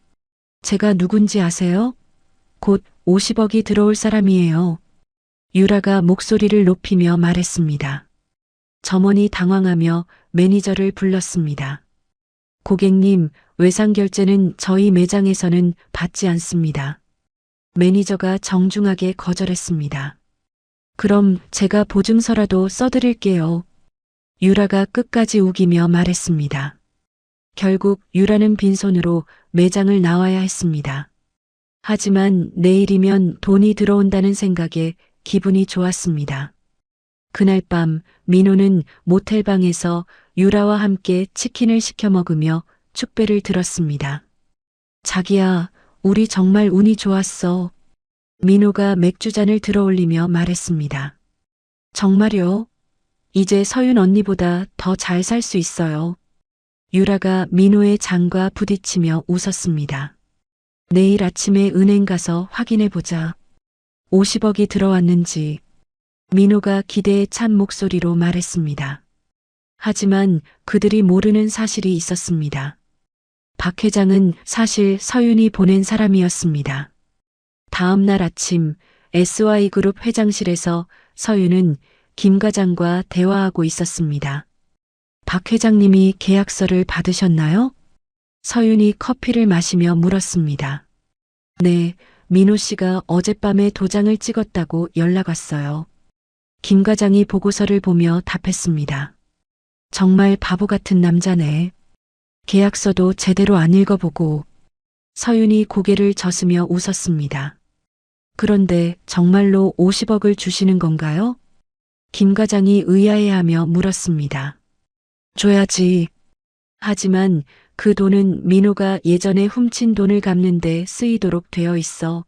제가 누군지 아세요? 곧 50억이 들어올 사람이에요. 유라가 목소리를 높이며 말했습니다. 점원이 당황하며 매니저를 불렀습니다. 고객님, 외상 결제는 저희 매장에서는 받지 않습니다. 매니저가 정중하게 거절했습니다. 그럼 제가 보증서라도 써드릴게요. 유라가 끝까지 우기며 말했습니다. 결국 유라는 빈손으로 매장을 나와야 했습니다. 하지만 내일이면 돈이 들어온다는 생각에 기분이 좋았습니다. 그날 밤 민호는 모텔방에서 유라와 함께 치킨을 시켜 먹으며 축배를 들었습니다. 자기야, 우리 정말 운이 좋았어. 민호가 맥주잔을 들어올리며 말했습니다. 정말요? 이제 서윤 언니보다 더 잘 살 수 있어요. 유라가 민호의 장과 부딪히며 웃었습니다. 내일 아침에 은행 가서 확인해 보자. 50억이 들어왔는지. 민호가 기대에 찬 목소리로 말했습니다. 하지만 그들이 모르는 사실이 있었습니다. 박 회장은 사실 서윤이 보낸 사람이었습니다. 다음 날 아침 SY그룹 회장실에서 서윤은 김 과장과 대화하고 있었습니다. 박 회장님이 계약서를 받으셨나요? 서윤이 커피를 마시며 물었습니다. 네, 민호 씨가 어젯밤에 도장을 찍었다고 연락 왔어요. 김 과장이 보고서를 보며 답했습니다. 정말 바보 같은 남자네. 계약서도 제대로 안 읽어보고. 서윤이 고개를 젓으며 웃었습니다. 그런데 정말로 50억을 주시는 건가요? 김 과장이 의아해하며 물었습니다. 줘야지. 하지만 그 돈은 민호가 예전에 훔친 돈을 갚는데 쓰이도록 되어 있어.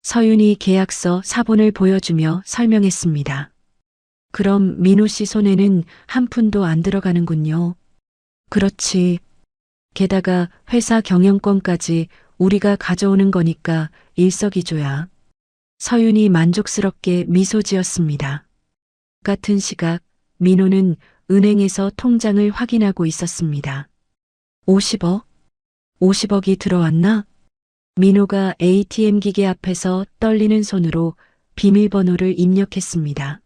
서윤이 계약서 사본을 보여주며 설명했습니다. 그럼 민호 씨 손에는 한 푼도 안 들어가는군요. 그렇지. 게다가 회사 경영권까지 우리가 가져오는 거니까 일석이조야. 서윤이 만족스럽게 미소 지었습니다. 같은 시각 민호는 은행에서 통장을 확인하고 있었습니다. 50억? 50억이 들어왔나? 민호가 ATM 기계 앞에서 떨리는 손으로 비밀번호를 입력했습니다.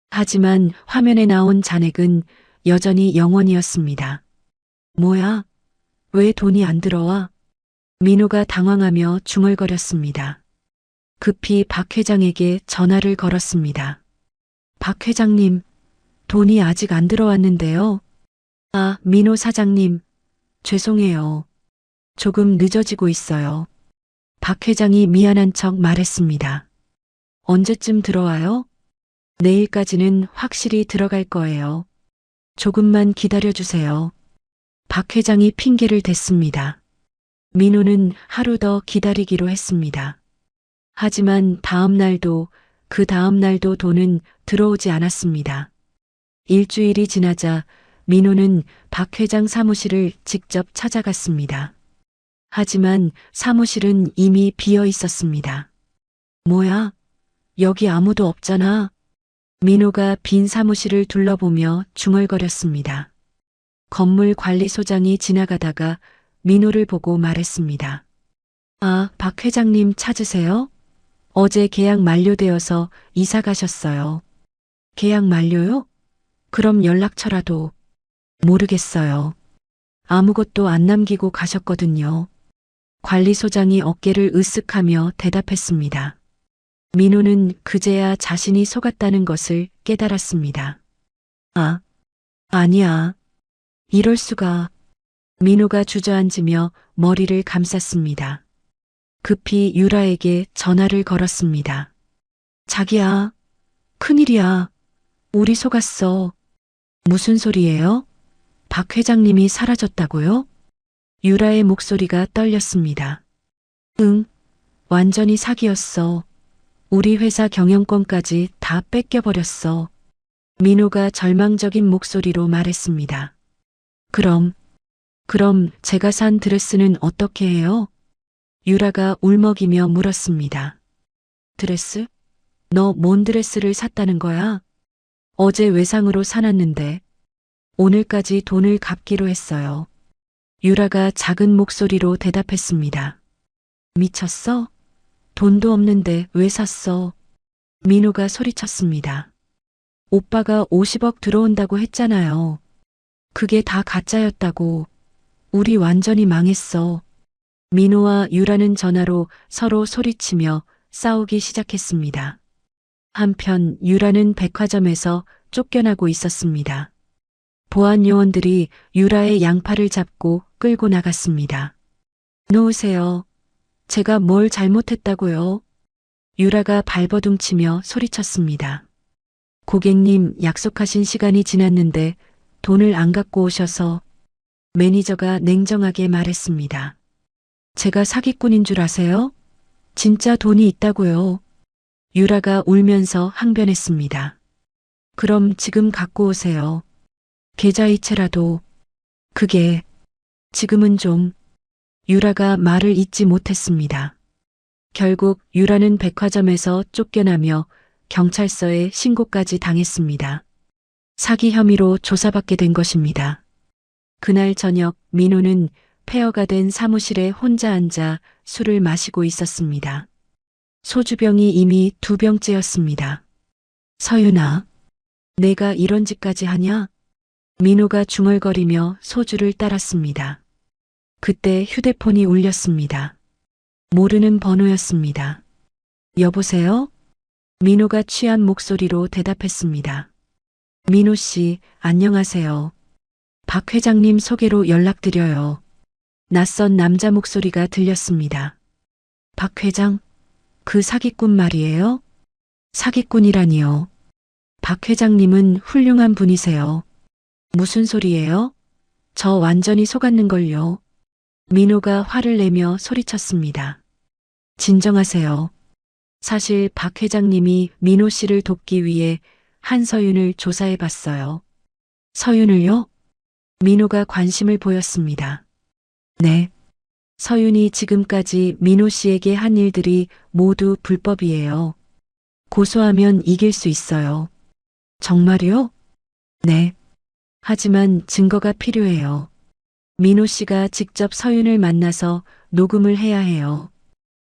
하지만 화면에 나온 잔액은 여전히 0원이었습니다. 뭐야? 왜 돈이 안 들어와? 민호가 당황하며 중얼거렸습니다. 급히 박 회장에게 전화를 걸었습니다. 박 회장님, 돈이 아직 안 들어왔는데요. 아, 민호 사장님, 죄송해요. 조금 늦어지고 있어요. 박 회장이 미안한 척 말했습니다. 언제쯤 들어와요? 내일까지는 확실히 들어갈 거예요. 조금만 기다려주세요. 박 회장이 핑계를 댔습니다. 민호는 하루 더 기다리기로 했습니다. 하지만 다음 날도 그 다음 날도 돈은 들어오지 않았습니다. 일주일이 지나자 민호는 박 회장 사무실을 직접 찾아갔습니다. 하지만 사무실은 이미 비어 있었습니다. 뭐야? 여기 아무도 없잖아. 민호가 빈 사무실을 둘러보며 중얼거렸습니다. 건물 관리소장이 지나가다가 민호를 보고 말했습니다. 아, 박 회장님 찾으세요? 어제 계약 만료되어서 이사 가셨어요. 계약 만료요? 그럼 연락처라도. 모르겠어요. 아무것도 안 남기고 가셨거든요. 관리소장이 어깨를 으쓱하며 대답했습니다. 민호는 그제야 자신이 속았다는 것을 깨달았습니다. 아, 아니야. 이럴 수가. 민호가 주저앉으며 머리를 감쌌습니다. 급히 유라에게 전화를 걸었습니다. 자기야, 큰일이야. 우리 속았어. 무슨 소리예요? 박 회장님이 사라졌다고요? 유라의 목소리가 떨렸습니다. 응, 완전히 사기였어. 우리 회사 경영권까지 다 뺏겨버렸어. 민호가 절망적인 목소리로 말했습니다. 그럼 제가 산 드레스는 어떻게 해요? 유라가 울먹이며 물었습니다. 드레스? 너 뭔 드레스를 샀다는 거야? 어제 외상으로 사놨는데 오늘까지 돈을 갚기로 했어요. 유라가 작은 목소리로 대답했습니다. 미쳤어? 돈도 없는데 왜 샀어? 민호가 소리쳤습니다. 오빠가 50억 들어온다고 했잖아요. 그게 다 가짜였다고. 우리 완전히 망했어. 민호와 유라는 전화로 서로 소리치며 싸우기 시작했습니다. 한편 유라는 백화점에서 쫓겨나고 있었습니다. 보안 요원들이 유라의 양팔을 잡고 끌고 나갔습니다. 놓으세요. 제가 뭘 잘못했다고요? 유라가 발버둥치며 소리쳤습니다. 고객님, 약속하신 시간이 지났는데 돈을 안 갖고 오셔서. 매니저가 냉정하게 말했습니다. 제가 사기꾼인 줄 아세요? 진짜 돈이 있다고요. 유라가 울면서 항변했습니다. 그럼 지금 갖고 오세요. 계좌이체라도. 그게 지금은 좀. 유라가 말을 잇지 못했습니다. 결국 유라는 백화점에서 쫓겨나며 경찰서에 신고까지 당했습니다. 사기 혐의로 조사받게 된 것입니다. 그날 저녁 민호는 폐허가 된 사무실에 혼자 앉아 술을 마시고 있었습니다. 소주병이 이미 2병째였습니다. 서윤아, 내가 이런 짓까지 하냐? 민호가 중얼거리며 소주를 따랐습니다. 그때 휴대폰이 울렸습니다. 모르는 번호였습니다. 여보세요? 민호가 취한 목소리로 대답했습니다. 민호 씨, 안녕하세요. 박 회장님 소개로 연락드려요. 낯선 남자 목소리가 들렸습니다. 박 회장? 그 사기꾼 말이에요? 사기꾼이라니요. 박 회장님은 훌륭한 분이세요. 무슨 소리예요? 저 완전히 속았는걸요. 민호가 화를 내며 소리쳤습니다. 진정하세요. 사실 박 회장님이 민호 씨를 돕기 위해 한서윤을 조사해 봤어요. 서윤을요? 민호가 관심을 보였습니다. 네. 서윤이 지금까지 민호 씨에게 한 일들이 모두 불법이에요. 고소하면 이길 수 있어요. 정말요? 네. 하지만 증거가 필요해요. 민호 씨가 직접 서윤을 만나서 녹음을 해야 해요.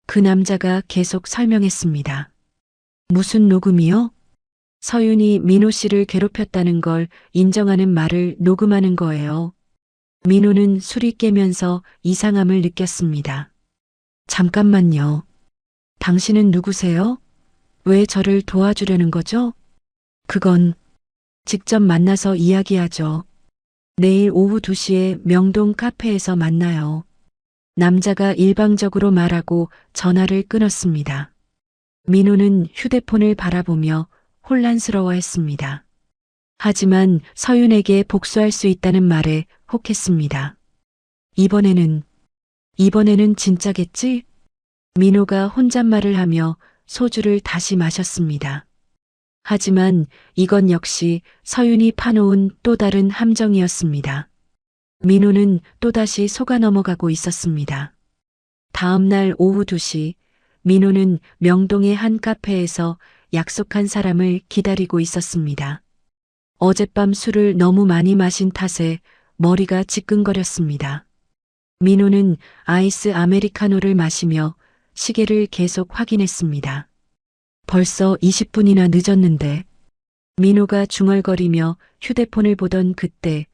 그 남자가 계속 설명했습니다. 무슨 녹음이요? 서윤이 민호 씨를 괴롭혔다는 걸 인정하는 말을 녹음하는 거예요. 민호는 술이 깨면서 이상함을 느꼈습니다. 잠깐만요. 당신은 누구세요? 왜 저를 도와주려는 거죠? 그건 직접 만나서 이야기하죠. 내일 오후 2시에 명동 카페에서 만나요. 남자가 일방적으로 말하고 전화를 끊었습니다. 민호는 휴대폰을 바라보며 혼란스러워했습니다. 하지만 서윤에게 복수할 수 있다는 말에 혹했습니다. 이번에는 진짜겠지? 민호가 혼잣말을 하며 소주를 다시 마셨습니다. 하지만 이건 역시 서윤이 파놓은 또 다른 함정이었습니다. 민호는 또다시 속아 넘어가고 있었습니다. 다음 날 오후 2시, 민호는 명동의 한 카페에서 약속한 사람을 기다리고 있었습니다. 어젯밤 술을 너무 많이 마신 탓에 머리가 지끈거렸습니다. 민호는 아이스 아메리카노를 마시며 시계를 계속 확인했습니다. 벌써 20분이나 늦었는데. 민호가 중얼거리며 휴대폰을 보던 그때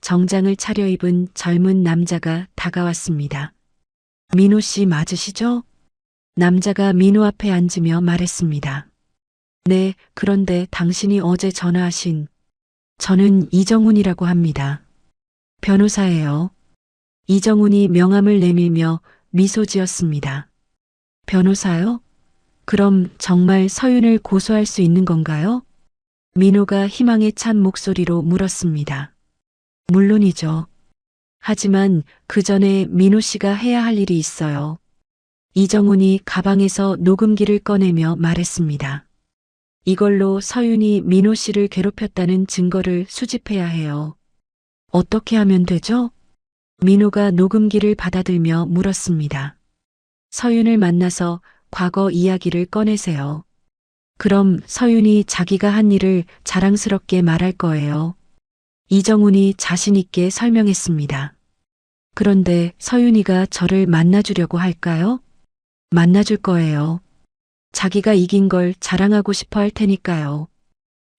정장을 차려입은 젊은 남자가 다가왔습니다. 민호 씨 맞으시죠? 남자가 민호 앞에 앉으며 말했습니다. 네, 그런데 당신이 어제 전화하신. 저는 이정훈이라고 합니다. 변호사예요. 이정훈이 명함을 내밀며 미소 지었습니다. 변호사요? 그럼 정말 서윤을 고소할 수 있는 건가요? 민호가 희망에 찬 목소리로 물었습니다. 물론이죠. 하지만 그 전에 민호 씨가 해야 할 일이 있어요. 이정훈이 가방에서 녹음기를 꺼내며 말했습니다. 이걸로 서윤이 민호 씨를 괴롭혔다는 증거를 수집해야 해요. 어떻게 하면 되죠? 민호가 녹음기를 받아들며 물었습니다. 서윤을 만나서 과거 이야기를 꺼내세요. 그럼 서윤이 자기가 한 일을 자랑스럽게 말할 거예요. 이정훈이 자신 있게 설명했습니다. 그런데 서윤이가 저를 만나주려고 할까요? 만나줄 거예요. 자기가 이긴 걸 자랑하고 싶어 할 테니까요.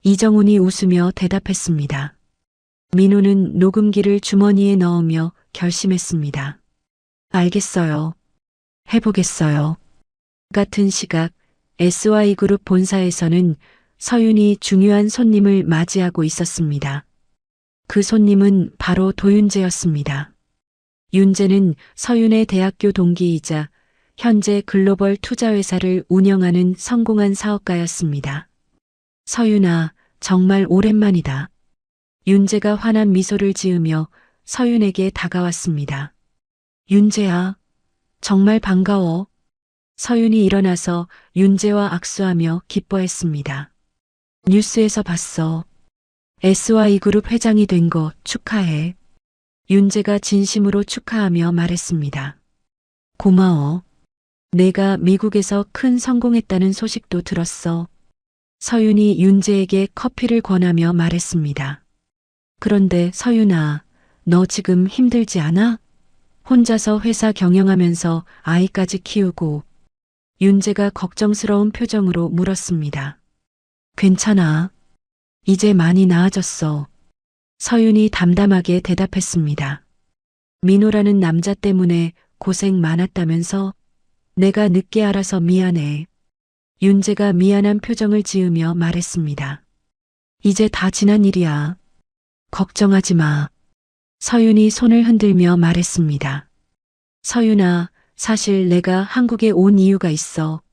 이정훈이 웃으며 대답했습니다. 민호는 녹음기를 주머니에 넣으며 결심했습니다. 알겠어요. 해보겠어요. 같은 시각 SY그룹 본사에서는 서윤이 중요한 손님을 맞이하고 있었습니다. 그 손님은 바로 도윤재였습니다. 윤재는 서윤의 대학교 동기이자 현재 글로벌 투자회사를 운영하는 성공한 사업가였습니다. 서윤아, 정말 오랜만이다. 윤재가 환한 미소를 지으며 서윤에게 다가왔습니다. 윤재야, 정말 반가워. 서윤이 일어나서 윤재와 악수하며 기뻐했습니다. 뉴스에서 봤어. SY그룹 회장이 된 거 축하해. 윤재가 진심으로 축하하며 말했습니다. 고마워. 내가 미국에서 큰 성공했다는 소식도 들었어. 서윤이 윤재에게 커피를 권하며 말했습니다. 그런데 서윤아, 너 지금 힘들지 않아? 혼자서 회사 경영하면서 아이까지 키우고. 윤재가 걱정스러운 표정으로 물었습니다. 괜찮아. 이제 많이 나아졌어. 서윤이 담담하게 대답했습니다. 민호라는 남자 때문에 고생 많았다면서? 내가 늦게 알아서 미안해. 윤재가 미안한 표정을 지으며 말했습니다. 이제 다 지난 일이야. 걱정하지 마. 서윤이 손을 흔들며 말했습니다. 서윤아, 사실 내가 한국에 온 이유가 있어.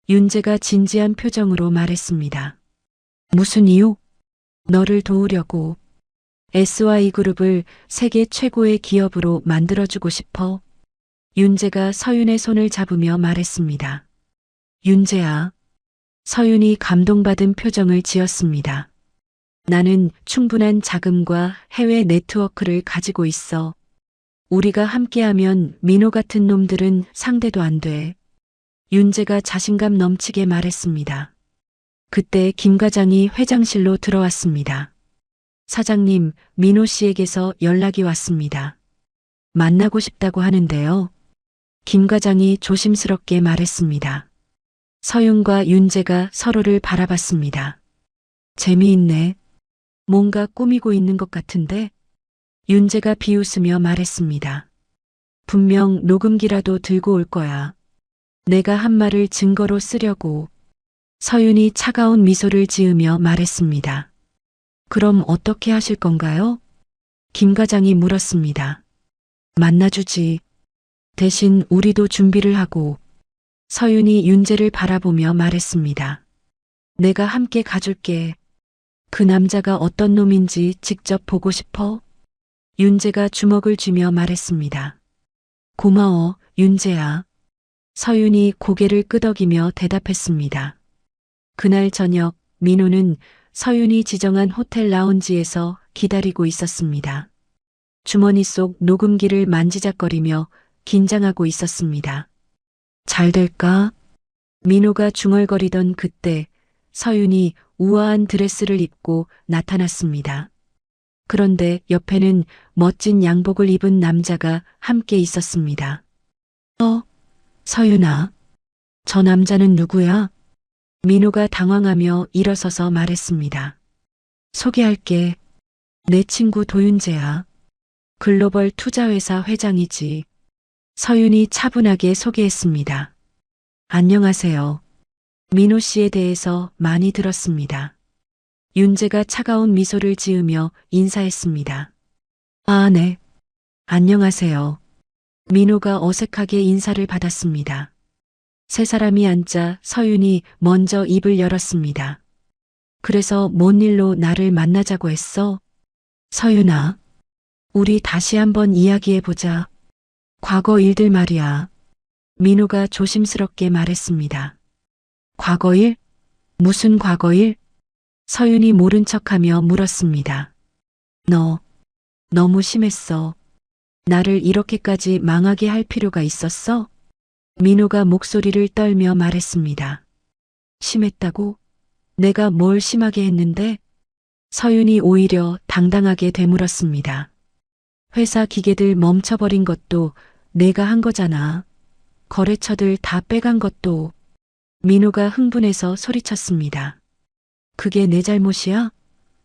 윤재가 진지한 표정으로 말했습니다. 무슨 이유? 너를 도우려고. SY그룹을 세계 최고의 기업으로 만들어주고 싶어. 윤재가 서윤의 손을 잡으며 말했습니다. 윤재야. 서윤이 감동받은 표정을 지었습니다. 나는 충분한 자금과 해외 네트워크를 가지고 있어. 우리가 함께하면 민호 같은 놈들은 상대도 안 돼. 윤재가 자신감 넘치게 말했습니다. 그때 김 과장이 회장실로 들어왔습니다. 사장님, 민호 씨에게서 연락이 왔습니다. 만나고 싶다고 하는데요. 김 과장이 조심스럽게 말했습니다. 서윤과 윤재가 서로를 바라봤습니다. 재미있네. 뭔가 꾸미고 있는 것 같은데? 윤재가 비웃으며 말했습니다. 분명 녹음기라도 들고 올 거야. 내가 한 말을 증거로 쓰려고. 서윤이 차가운 미소를 지으며 말했습니다. 그럼 어떻게 하실 건가요? 김 과장이 물었습니다. 만나주지. 대신 우리도 준비를 하고. 서윤이 윤재를 바라보며 말했습니다. 내가 함께 가줄게. 그 남자가 어떤 놈인지 직접 보고 싶어? 윤재가 주먹을 쥐며 말했습니다. 고마워, 윤재야. 서윤이 고개를 끄덕이며 대답했습니다. 그날 저녁 민호는 서윤이 지정한 호텔 라운지에서 기다리고 있었습니다. 주머니 속 녹음기를 만지작거리며 긴장하고 있었습니다. 잘 될까? 민호가 중얼거리던 그때 서윤이 우아한 드레스를 입고 나타났습니다. 그런데 옆에는 멋진 양복을 입은 남자가 함께 있었습니다. 서윤아, 저 남자는 누구야? 민호가 당황하며 일어서서 말했습니다. 소개할게. 내 친구 도윤재야. 글로벌 투자회사 회장이지. 서윤이 차분하게 소개했습니다. 안녕하세요. 민호 씨에 대해서 많이 들었습니다. 윤재가 차가운 미소를 지으며 인사했습니다. 아, 네. 안녕하세요. 민호가 어색하게 인사를 받았습니다. 세 사람이 앉자 서윤이 먼저 입을 열었습니다. 그래서 뭔 일로 나를 만나자고 했어? 서윤아, 우리 다시 한번 이야기해보자. 과거 일들 말이야. 민호가 조심스럽게 말했습니다. 과거일? 무슨 과거일? 서윤이 모른 척하며 물었습니다. 너, 너무 심했어. 나를 이렇게까지 망하게 할 필요가 있었어? 민호가 목소리를 떨며 말했습니다. 심했다고? 내가 뭘 심하게 했는데? 서윤이 오히려 당당하게 되물었습니다. 회사 기계들 멈춰버린 것도 내가 한 거잖아. 거래처들 다 빼간 것도. 민호가 흥분해서 소리쳤습니다. 그게 내 잘못이야?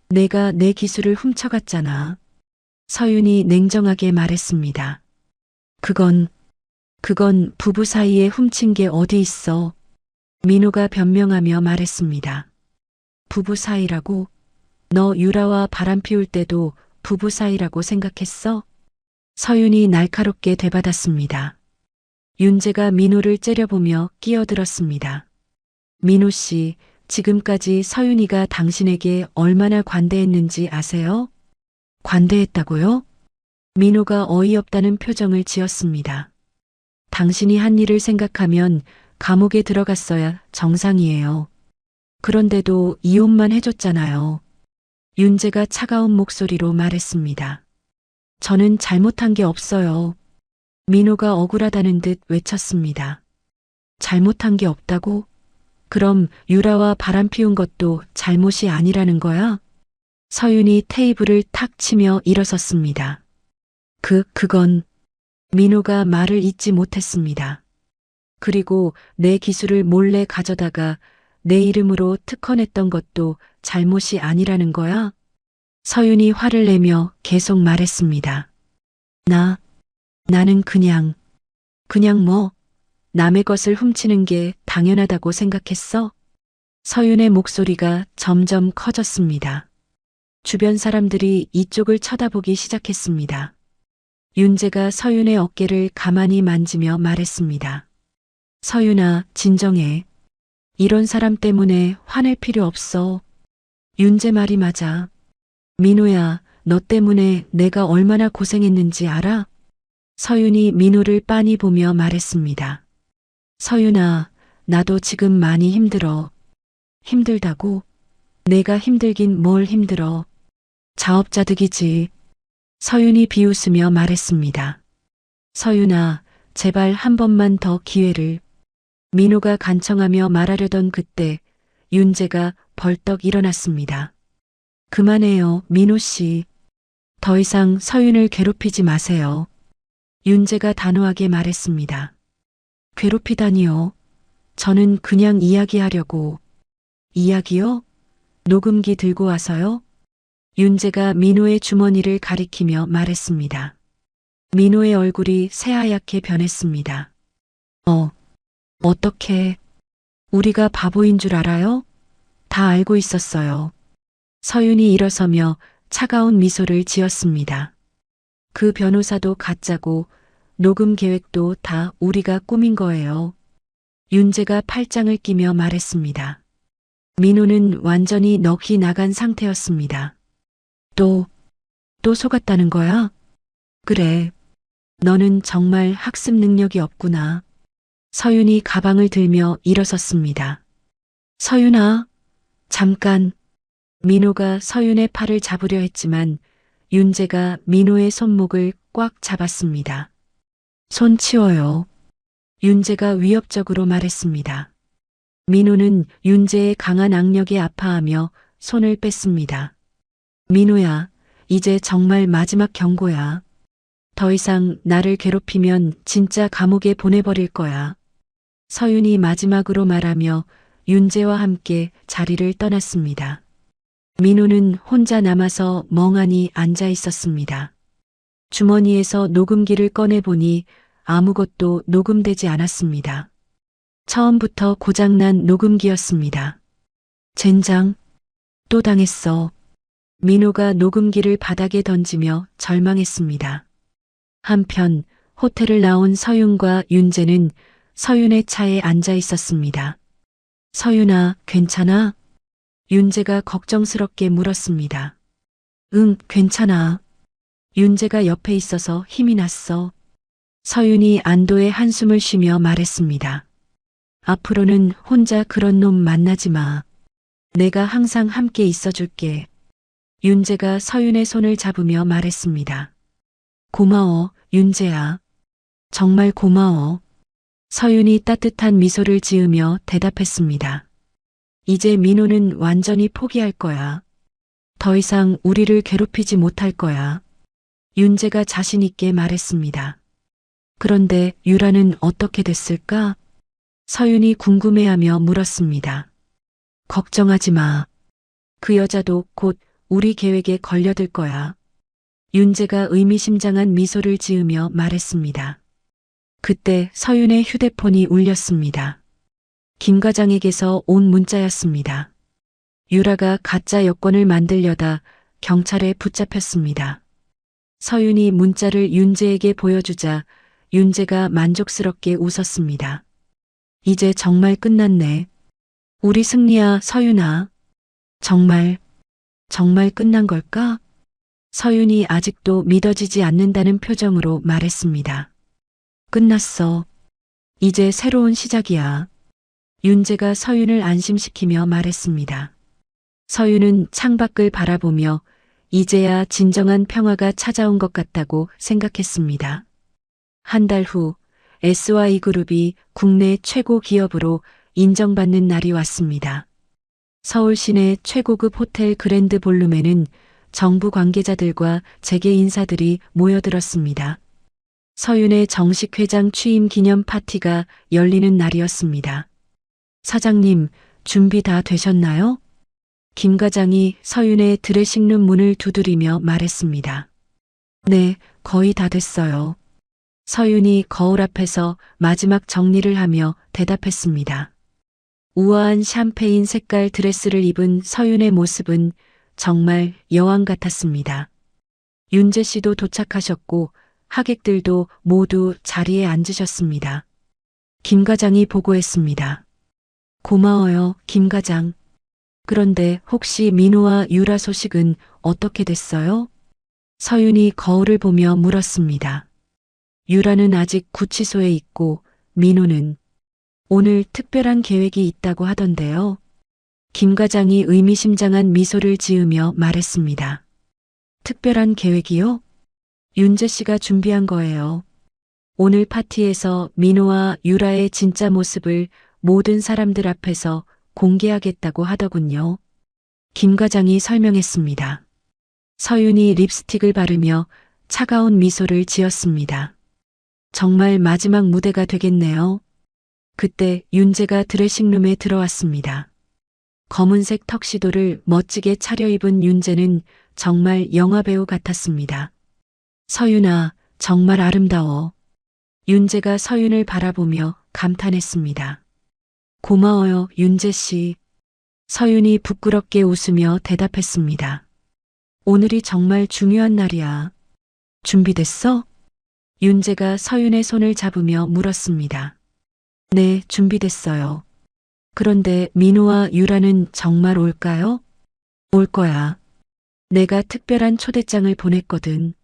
내가 내 기술을 훔쳐갔잖아. 서윤이 냉정하게 말했습니다. 그건 부부 사이에 훔친 게 어디 있어. 민호가 변명하며 말했습니다. 부부 사이라고? 너 유라와 바람 피울 때도 부부 사이라고 생각했어? 서윤이 날카롭게 되받았습니다. 윤재가 민호를 째려보며 끼어들었습니다. 민호 씨, 지금까지 서윤이가 당신에게 얼마나 관대했는지 아세요? 관대했다고요? 민호가 어이없다는 표정을 지었습니다. 당신이 한 일을 생각하면 감옥에 들어갔어야 정상이에요. 그런데도 이혼만 해줬잖아요. 윤재가 차가운 목소리로 말했습니다. 저는 잘못한 게 없어요. 민호가 억울하다는 듯 외쳤습니다. 잘못한 게 없다고? 그럼 유라와 바람 피운 것도 잘못이 아니라는 거야? 서윤이 테이블을 탁 치며 일어섰습니다. 그건 민호가 말을 잇지 못했습니다. 그리고 내 기술을 몰래 가져다가 내 이름으로 특허냈던 것도 잘못이 아니라는 거야? 서윤이 화를 내며 계속 말했습니다. 나는 그냥 뭐, 남의 것을 훔치는 게 당연하다고 생각했어? 서윤의 목소리가 점점 커졌습니다. 주변 사람들이 이쪽을 쳐다보기 시작했습니다. 윤재가 서윤의 어깨를 가만히 만지며 말했습니다. 서윤아, 진정해. 이런 사람 때문에 화낼 필요 없어. 윤재 말이 맞아. 민호야, 너 때문에 내가 얼마나 고생했는지 알아? 서윤이 민호를 빤히 보며 말했습니다. 서윤아, 나도 지금 많이 힘들어. 힘들다고? 내가 힘들긴 뭘 힘들어. 자업자득이지. 서윤이 비웃으며 말했습니다. 서윤아, 제발 한 번만 더 기회를. 민호가 간청하며 말하려던 그때 윤재가 벌떡 일어났습니다. 그만해요, 민호 씨. 더 이상 서윤을 괴롭히지 마세요. 윤재가 단호하게 말했습니다. 괴롭히다니요. 저는 그냥 이야기하려고. 이야기요? 녹음기 들고 와서요? 윤재가 민호의 주머니를 가리키며 말했습니다. 민호의 얼굴이 새하얗게 변했습니다. 어떻게? 우리가 바보인 줄 알아요? 다 알고 있었어요. 서윤이 일어서며 차가운 미소를 지었습니다. 그 변호사도 가짜고 녹음 계획도 다 우리가 꾸민 거예요. 윤재가 팔짱을 끼며 말했습니다. 민호는 완전히 넋이 나간 상태였습니다. 또 속았다는 거야? 그래. 너는 정말 학습 능력이 없구나. 서윤이 가방을 들며 일어섰습니다. 서윤아, 잠깐. 민호가 서윤의 팔을 잡으려 했지만 윤재가 민호의 손목을 꽉 잡았습니다. 손 치워요. 윤재가 위협적으로 말했습니다. 민호는 윤재의 강한 악력에 아파하며 손을 뺐습니다. 민호야, 이제 정말 마지막 경고야. 더 이상 나를 괴롭히면 진짜 감옥에 보내버릴 거야. 서윤이 마지막으로 말하며 윤재와 함께 자리를 떠났습니다. 민호는 혼자 남아서 멍하니 앉아 있었습니다. 주머니에서 녹음기를 꺼내보니 아무것도 녹음되지 않았습니다. 처음부터 고장난 녹음기였습니다. 젠장, 또 당했어. 민호가 녹음기를 바닥에 던지며 절망했습니다. 한편 호텔을 나온 서윤과 윤재는 서윤의 차에 앉아 있었습니다. 서윤아, 괜찮아? 윤재가 걱정스럽게 물었습니다. 응, 괜찮아. 윤재가 옆에 있어서 힘이 났어. 서윤이 안도의 한숨을 쉬며 말했습니다. 앞으로는 혼자 그런 놈 만나지 마. 내가 항상 함께 있어줄게. 윤재가 서윤의 손을 잡으며 말했습니다. 고마워, 윤재야. 정말 고마워. 서윤이 따뜻한 미소를 지으며 대답했습니다. 이제 민호는 완전히 포기할 거야. 더 이상 우리를 괴롭히지 못할 거야. 윤재가 자신 있게 말했습니다. 그런데 유라는 어떻게 됐을까? 서윤이 궁금해하며 물었습니다. 걱정하지 마. 그 여자도 곧 우리 계획에 걸려들 거야. 윤재가 의미심장한 미소를 지으며 말했습니다. 그때 서윤의 휴대폰이 울렸습니다. 김 과장에게서 온 문자였습니다. 유라가 가짜 여권을 만들려다 경찰에 붙잡혔습니다. 서윤이 문자를 윤재에게 보여주자 윤재가 만족스럽게 웃었습니다. 이제 정말 끝났네. 우리 승리야, 서윤아. 정말 끝난 걸까? 서윤이 아직도 믿어지지 않는다는 표정으로 말했습니다. 끝났어. 이제 새로운 시작이야. 윤재가 서윤을 안심시키며 말했습니다. 서윤은 창밖을 바라보며 이제야 진정한 평화가 찾아온 것 같다고 생각했습니다. 한 달 후 SY그룹이 국내 최고 기업으로 인정받는 날이 왔습니다. 서울 시내 최고급 호텔 그랜드 볼룸에는 정부 관계자들과 재계 인사들이 모여들었습니다. 서윤의 정식 회장 취임 기념 파티가 열리는 날이었습니다. 사장님, 준비 다 되셨나요? 김 과장이 서윤의 드레싱룸 문을 두드리며 말했습니다. 네, 거의 다 됐어요. 서윤이 거울 앞에서 마지막 정리를 하며 대답했습니다. 우아한 샴페인 색깔 드레스를 입은 서윤의 모습은 정말 여왕 같았습니다. 윤재 씨도 도착하셨고 하객들도 모두 자리에 앉으셨습니다. 김 과장이 보고했습니다. 고마워요, 김 과장. 그런데 혹시 민호와 유라 소식은 어떻게 됐어요? 서윤이 거울을 보며 물었습니다. 유라는 아직 구치소에 있고 민호는 오늘 특별한 계획이 있다고 하던데요. 김 과장이 의미심장한 미소를 지으며 말했습니다. 특별한 계획이요? 윤재 씨가 준비한 거예요. 오늘 파티에서 민호와 유라의 진짜 모습을 모든 사람들 앞에서 공개하겠다고 하더군요. 김 과장이 설명했습니다. 서윤이 립스틱을 바르며 차가운 미소를 지었습니다. 정말 마지막 무대가 되겠네요. 그때 윤재가 드레싱룸에 들어왔습니다. 검은색 턱시도를 멋지게 차려입은 윤재는 정말 영화배우 같았습니다. 서윤아, 정말 아름다워. 윤재가 서윤을 바라보며 감탄했습니다. 고마워요, 윤재 씨. 서윤이 부끄럽게 웃으며 대답했습니다. 오늘이 정말 중요한 날이야. 준비됐어? 윤재가 서윤의 손을 잡으며 물었습니다. 네, 준비됐어요. 그런데 민호와 유라는 정말 올까요? 올 거야. 내가 특별한 초대장을 보냈거든.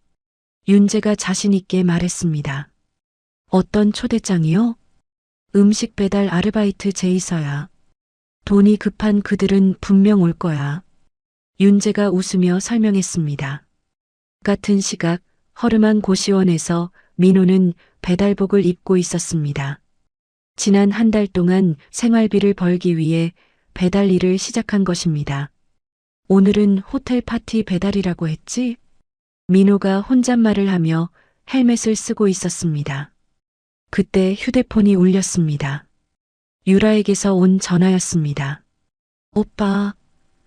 윤재가 자신 있게 말했습니다. 어떤 초대장이요? 음식 배달 아르바이트 제의서야. 돈이 급한 그들은 분명 올 거야. 윤재가 웃으며 설명했습니다. 같은 시각 허름한 고시원에서 민호는 배달복을 입고 있었습니다. 지난 한 달 동안 생활비를 벌기 위해 배달 일을 시작한 것입니다. 오늘은 호텔 파티 배달이라고 했지? 민호가 혼잣말을 하며 헬멧을 쓰고 있었습니다. 그때 휴대폰이 울렸습니다. 유라에게서 온 전화였습니다. 오빠,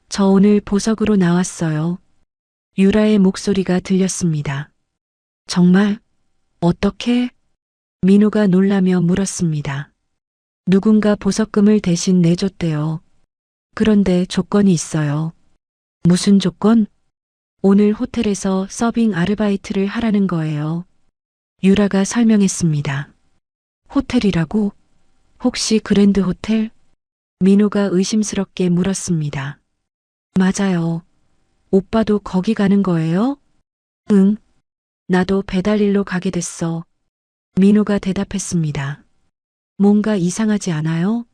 저 오늘 보석으로 나왔어요. 유라의 목소리가 들렸습니다. 정말? 어떻게? 민호가 놀라며 물었습니다. 누군가 보석금을 대신 내줬대요. 그런데 조건이 있어요. 무슨 조건? 오늘 호텔에서 서빙 아르바이트를 하라는 거예요. 유라가 설명했습니다. 호텔이라고? 혹시 그랜드 호텔? 민호가 의심스럽게 물었습니다. 맞아요. 오빠도 거기 가는 거예요? 응. 나도 배달일로 가게 됐어. 민호가 대답했습니다. 뭔가 이상하지 않아요?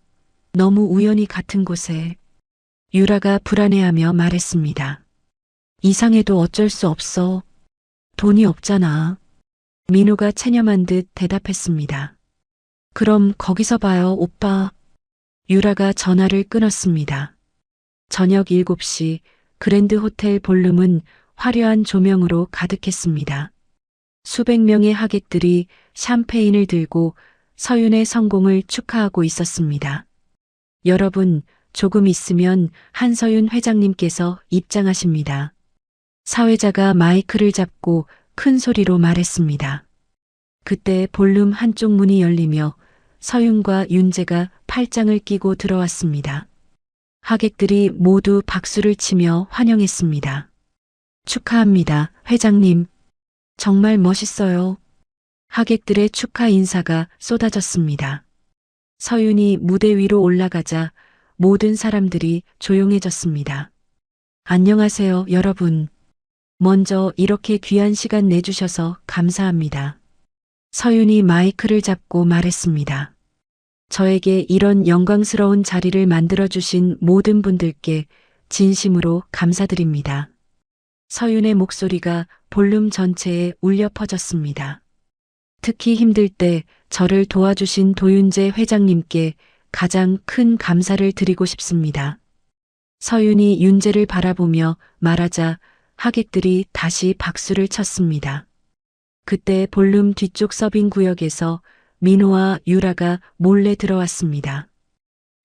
너무 우연히 같은 곳에. 유라가 불안해하며 말했습니다. 이상해도 어쩔 수 없어. 돈이 없잖아. 민호가 체념한 듯 대답했습니다. 그럼 거기서 봐요, 오빠. 유라가 전화를 끊었습니다. 저녁 7시 그랜드 호텔 볼룸은 화려한 조명으로 가득했습니다. 수백 명의 하객들이 샴페인을 들고 서윤의 성공을 축하하고 있었습니다. 여러분, 조금 있으면 한서윤 회장님께서 입장하십니다. 사회자가 마이크를 잡고 큰 소리로 말했습니다. 그때 볼룸 한쪽 문이 열리며 서윤과 윤재가 팔짱을 끼고 들어왔습니다. 하객들이 모두 박수를 치며 환영했습니다. 축하합니다, 회장님. 정말 멋있어요. 하객들의 축하 인사가 쏟아졌습니다. 서윤이 무대 위로 올라가자 모든 사람들이 조용해졌습니다. 안녕하세요, 여러분. 먼저 이렇게 귀한 시간 내주셔서 감사합니다. 서윤이 마이크를 잡고 말했습니다. 저에게 이런 영광스러운 자리를 만들어주신 모든 분들께 진심으로 감사드립니다. 서윤의 목소리가 볼룸 전체에 울려 퍼졌습니다. 특히 힘들 때 저를 도와주신 도윤재 회장님께 가장 큰 감사를 드리고 싶습니다. 서윤이 윤재를 바라보며 말하자 하객들이 다시 박수를 쳤습니다. 그때 볼룸 뒤쪽 서빙 구역에서 민호와 유라가 몰래 들어왔습니다.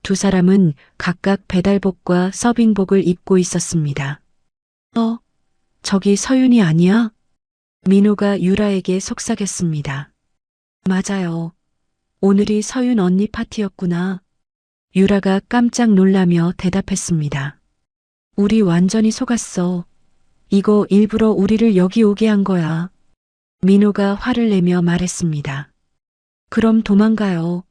두 사람은 각각 배달복과 서빙복을 입고 있었습니다. 저기 서윤이 아니야? 민호가 유라에게 속삭였습니다. 맞아요. 오늘이 서윤 언니 파티였구나. 유라가 깜짝 놀라며 대답했습니다. 우리 완전히 속았어. 이거 일부러 우리를 여기 오게 한 거야. 민호가 화를 내며 말했습니다. 그럼 도망가요.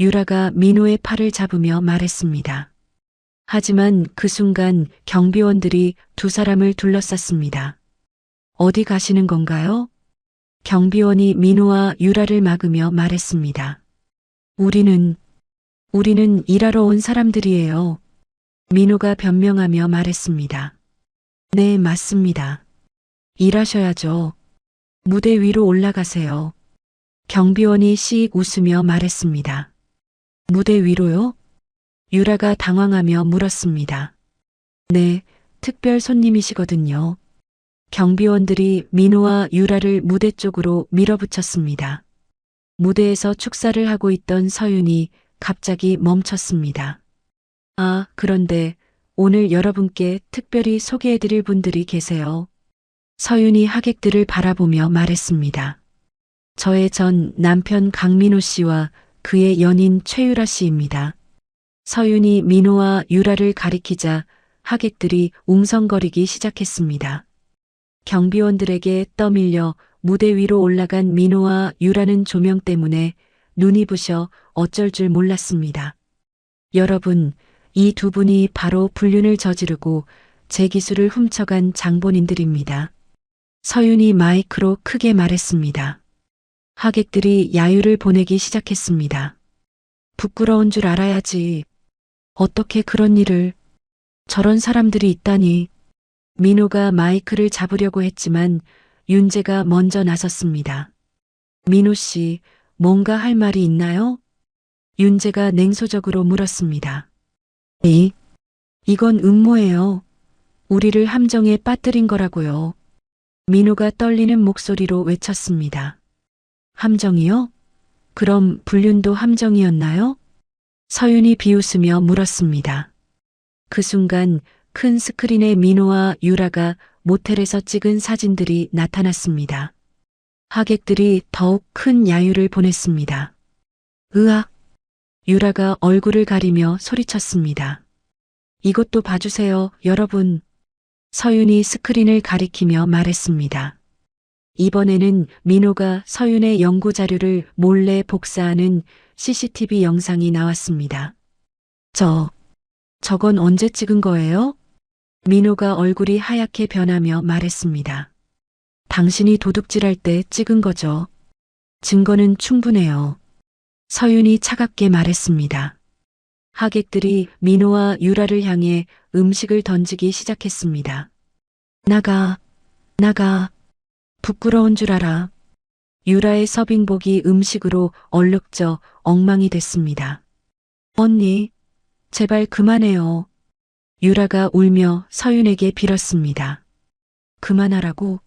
유라가 민호의 팔을 잡으며 말했습니다. 하지만 그 순간 경비원들이 두 사람을 둘러쌌습니다. 어디 가시는 건가요? 경비원이 민호와 유라를 막으며 말했습니다. 우리는 일하러 온 사람들이에요. 민호가 변명하며 말했습니다. 네, 맞습니다. 일하셔야죠. 무대 위로 올라가세요. 경비원이 씩 웃으며 말했습니다. 무대 위로요? 유라가 당황하며 물었습니다. 네, 특별 손님이시거든요. 경비원들이 민호와 유라를 무대 쪽으로 밀어붙였습니다. 무대에서 축사를 하고 있던 서윤이 갑자기 멈췄습니다. 아, 그런데 오늘 여러분께 특별히 소개해드릴 분들이 계세요. 서윤이 하객들을 바라보며 말했습니다. 저의 전 남편 강민호 씨와 그의 연인 최유라 씨입니다. 서윤이 민호와 유라를 가리키자 하객들이 웅성거리기 시작했습니다. 경비원들에게 떠밀려 무대 위로 올라간 민호와 유라는 조명 때문에 눈이 부셔 어쩔 줄 몰랐습니다. 여러분, 이 두 분이 바로 불륜을 저지르고 제 기술을 훔쳐간 장본인들입니다. 서윤이 마이크로 크게 말했습니다. 하객들이 야유를 보내기 시작했습니다. 부끄러운 줄 알아야지. 어떻게 그런 일을. 저런 사람들이 있다니. 민호가 마이크를 잡으려고 했지만 윤재가 먼저 나섰습니다. 민호 씨, 뭔가 할 말이 있나요? 윤재가 냉소적으로 물었습니다. 에이, 이건 음모예요. 우리를 함정에 빠뜨린 거라고요. 민호가 떨리는 목소리로 외쳤습니다. 함정이요? 그럼 불륜도 함정이었나요? 서윤이 비웃으며 물었습니다. 그 순간 큰 스크린에 민호와 유라가 모텔에서 찍은 사진들이 나타났습니다. 하객들이 더욱 큰 야유를 보냈습니다. 으악! 유라가 얼굴을 가리며 소리쳤습니다. 이것도 봐주세요, 여러분. 서윤이 스크린을 가리키며 말했습니다. 이번에는 민호가 서윤의 연구 자료를 몰래 복사하는 CCTV 영상이 나왔습니다. 저건 언제 찍은 거예요? 민호가 얼굴이 하얗게 변하며 말했습니다. 당신이 도둑질할 때 찍은 거죠. 증거는 충분해요. 서윤이 차갑게 말했습니다. 하객들이 민호와 유라를 향해 음식을 던지기 시작했습니다. 나가. 부끄러운 줄 알아. 유라의 서빙복이 음식으로 얼룩져 엉망이 됐습니다. 언니, 제발 그만해요. 유라가 울며 서윤에게 빌었습니다. 그만하라고?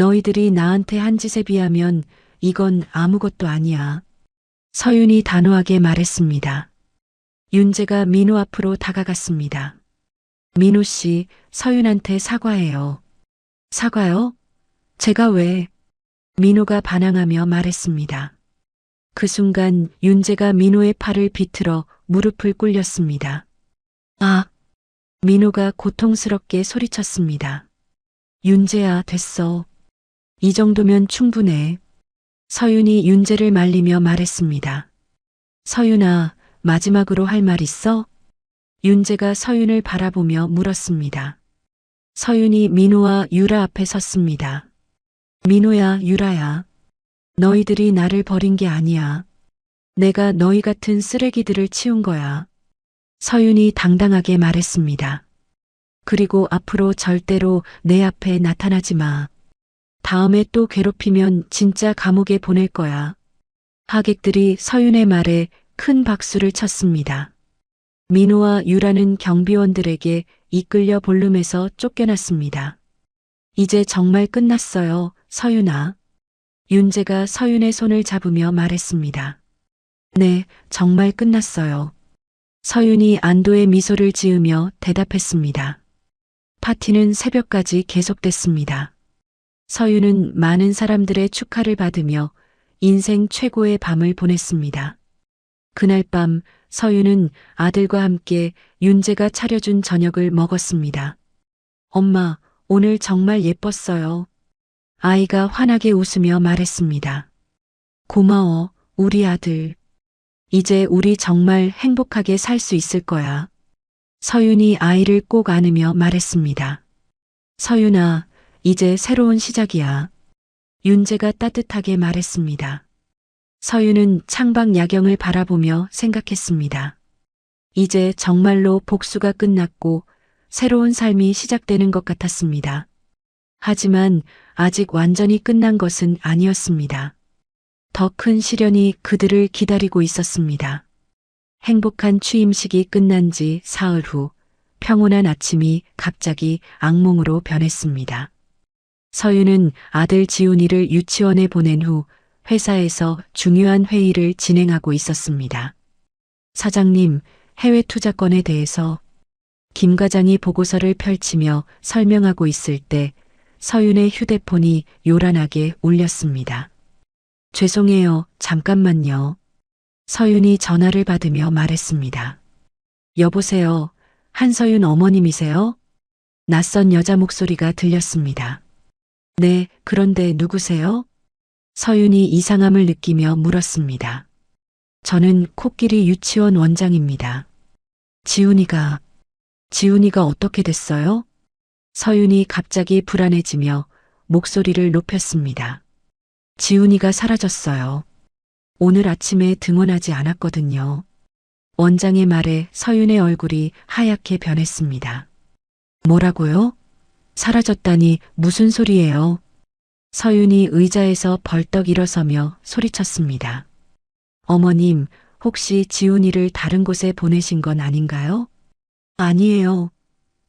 너희들이 나한테 한 짓에 비하면 이건 아무것도 아니야. 서윤이 단호하게 말했습니다. 윤재가 민호 앞으로 다가갔습니다. 민호 씨, 서윤한테 사과해요. 사과요? 제가 왜? 민호가 반항하며 말했습니다. 그 순간 윤재가 민호의 팔을 비틀어 무릎을 꿇렸습니다. 아! 민호가 고통스럽게 소리쳤습니다. 윤재야, 됐어. 이 정도면 충분해. 서윤이 윤재를 말리며 말했습니다. 서윤아, 마지막으로 할 말 있어? 윤재가 서윤을 바라보며 물었습니다. 서윤이 민호와 유라 앞에 섰습니다. 민호야, 유라야. 너희들이 나를 버린 게 아니야. 내가 너희 같은 쓰레기들을 치운 거야. 서윤이 당당하게 말했습니다. 그리고 앞으로 절대로 내 앞에 나타나지 마. 다음에 또 괴롭히면 진짜 감옥에 보낼 거야. 하객들이 서윤의 말에 큰 박수를 쳤습니다. 민호와 유라는 경비원들에게 이끌려 볼룸에서 쫓겨났습니다. 이제 정말 끝났어요, 서윤아. 윤재가 서윤의 손을 잡으며 말했습니다. 네, 정말 끝났어요. 서윤이 안도의 미소를 지으며 대답했습니다. 파티는 새벽까지 계속됐습니다. 서윤은 많은 사람들의 축하를 받으며 인생 최고의 밤을 보냈습니다. 그날 밤 서윤은 아들과 함께 윤재가 차려준 저녁을 먹었습니다. 엄마, 오늘 정말 예뻤어요. 아이가 환하게 웃으며 말했습니다. 고마워, 우리 아들. 이제 우리 정말 행복하게 살 수 있을 거야. 서윤이 아이를 꼭 안으며 말했습니다. 서윤아, 이제 새로운 시작이야. 윤재가 따뜻하게 말했습니다. 서윤은 창밖 야경을 바라보며 생각했습니다. 이제 정말로 복수가 끝났고 새로운 삶이 시작되는 것 같았습니다. 하지만 아직 완전히 끝난 것은 아니었습니다. 더 큰 시련이 그들을 기다리고 있었습니다. 행복한 취임식이 끝난 지 사흘 후 평온한 아침이 갑자기 악몽으로 변했습니다. 서윤은 아들 지훈이를 유치원에 보낸 후 회사에서 중요한 회의를 진행하고 있었습니다. 사장님, 해외 투자권에 대해서 김 과장이 보고서를 펼치며 설명하고 있을 때 서윤의 휴대폰이 요란하게 울렸습니다. 죄송해요, 잠깐만요. 서윤이 전화를 받으며 말했습니다. 여보세요, 한서윤 어머님이세요? 낯선 여자 목소리가 들렸습니다. 네, 그런데 누구세요? 서윤이 이상함을 느끼며 물었습니다. 저는 코끼리 유치원 원장입니다. 지훈이가 어떻게 됐어요? 서윤이 갑자기 불안해지며 목소리를 높였습니다. 지훈이가 사라졌어요. 오늘 아침에 등원하지 않았거든요. 원장의 말에 서윤의 얼굴이 하얗게 변했습니다. 뭐라고요? 사라졌다니 무슨 소리예요? 서윤이 의자에서 벌떡 일어서며 소리쳤습니다. 어머님, 혹시 지훈이를 다른 곳에 보내신 건 아닌가요? 아니에요.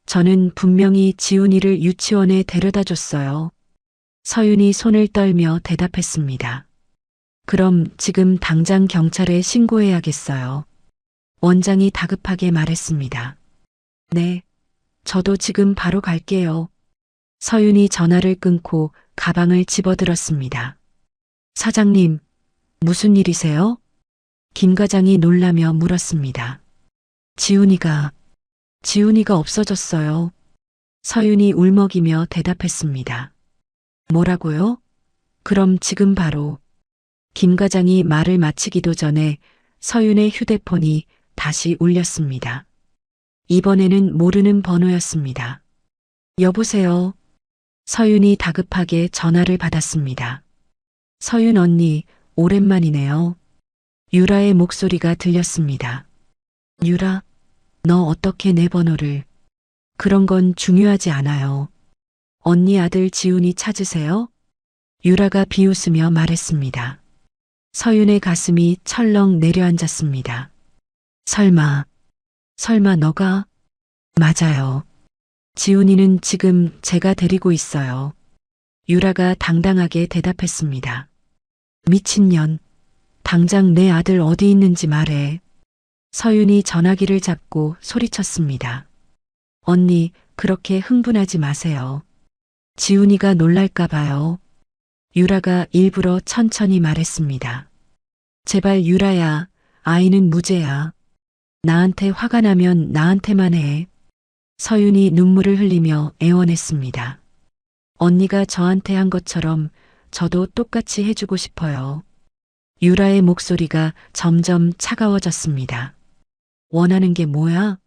저는 분명히 지훈이를 유치원에 데려다 줬어요. 서윤이 손을 떨며 대답했습니다. 그럼 지금 당장 경찰에 신고해야겠어요. 원장이 다급하게 말했습니다. 네, 저도 지금 바로 갈게요. 서윤이 전화를 끊고 가방을 집어들었습니다. 사장님, 무슨 일이세요? 김 과장이 놀라며 물었습니다. 지훈이가 없어졌어요. 서윤이 울먹이며 대답했습니다. 뭐라고요? 그럼 지금 바로. 김 과장이 말을 마치기도 전에 서윤의 휴대폰이 다시 울렸습니다. 이번에는 모르는 번호였습니다. 여보세요. 서윤이 다급하게 전화를 받았습니다. 서윤 언니, 오랜만이네요. 유라의 목소리가 들렸습니다. 유라, 너 어떻게 내 번호를? 그런 건 중요하지 않아요. 언니 아들 지훈이 찾으세요? 유라가 비웃으며 말했습니다. 서윤의 가슴이 철렁 내려앉았습니다. 설마 너가? 맞아요. 지훈이는 지금 제가 데리고 있어요. 유라가 당당하게 대답했습니다. 미친년. 당장 내 아들 어디 있는지 말해. 서윤이 전화기를 잡고 소리쳤습니다. 언니, 그렇게 흥분하지 마세요. 지훈이가 놀랄까 봐요. 유라가 일부러 천천히 말했습니다. 제발 유라야, 아이는 무죄야. 나한테 화가 나면 나한테만 해. 서윤이 눈물을 흘리며 애원했습니다. 언니가 저한테 한 것처럼 저도 똑같이 해주고 싶어요. 유라의 목소리가 점점 차가워졌습니다. 원하는 게 뭐야?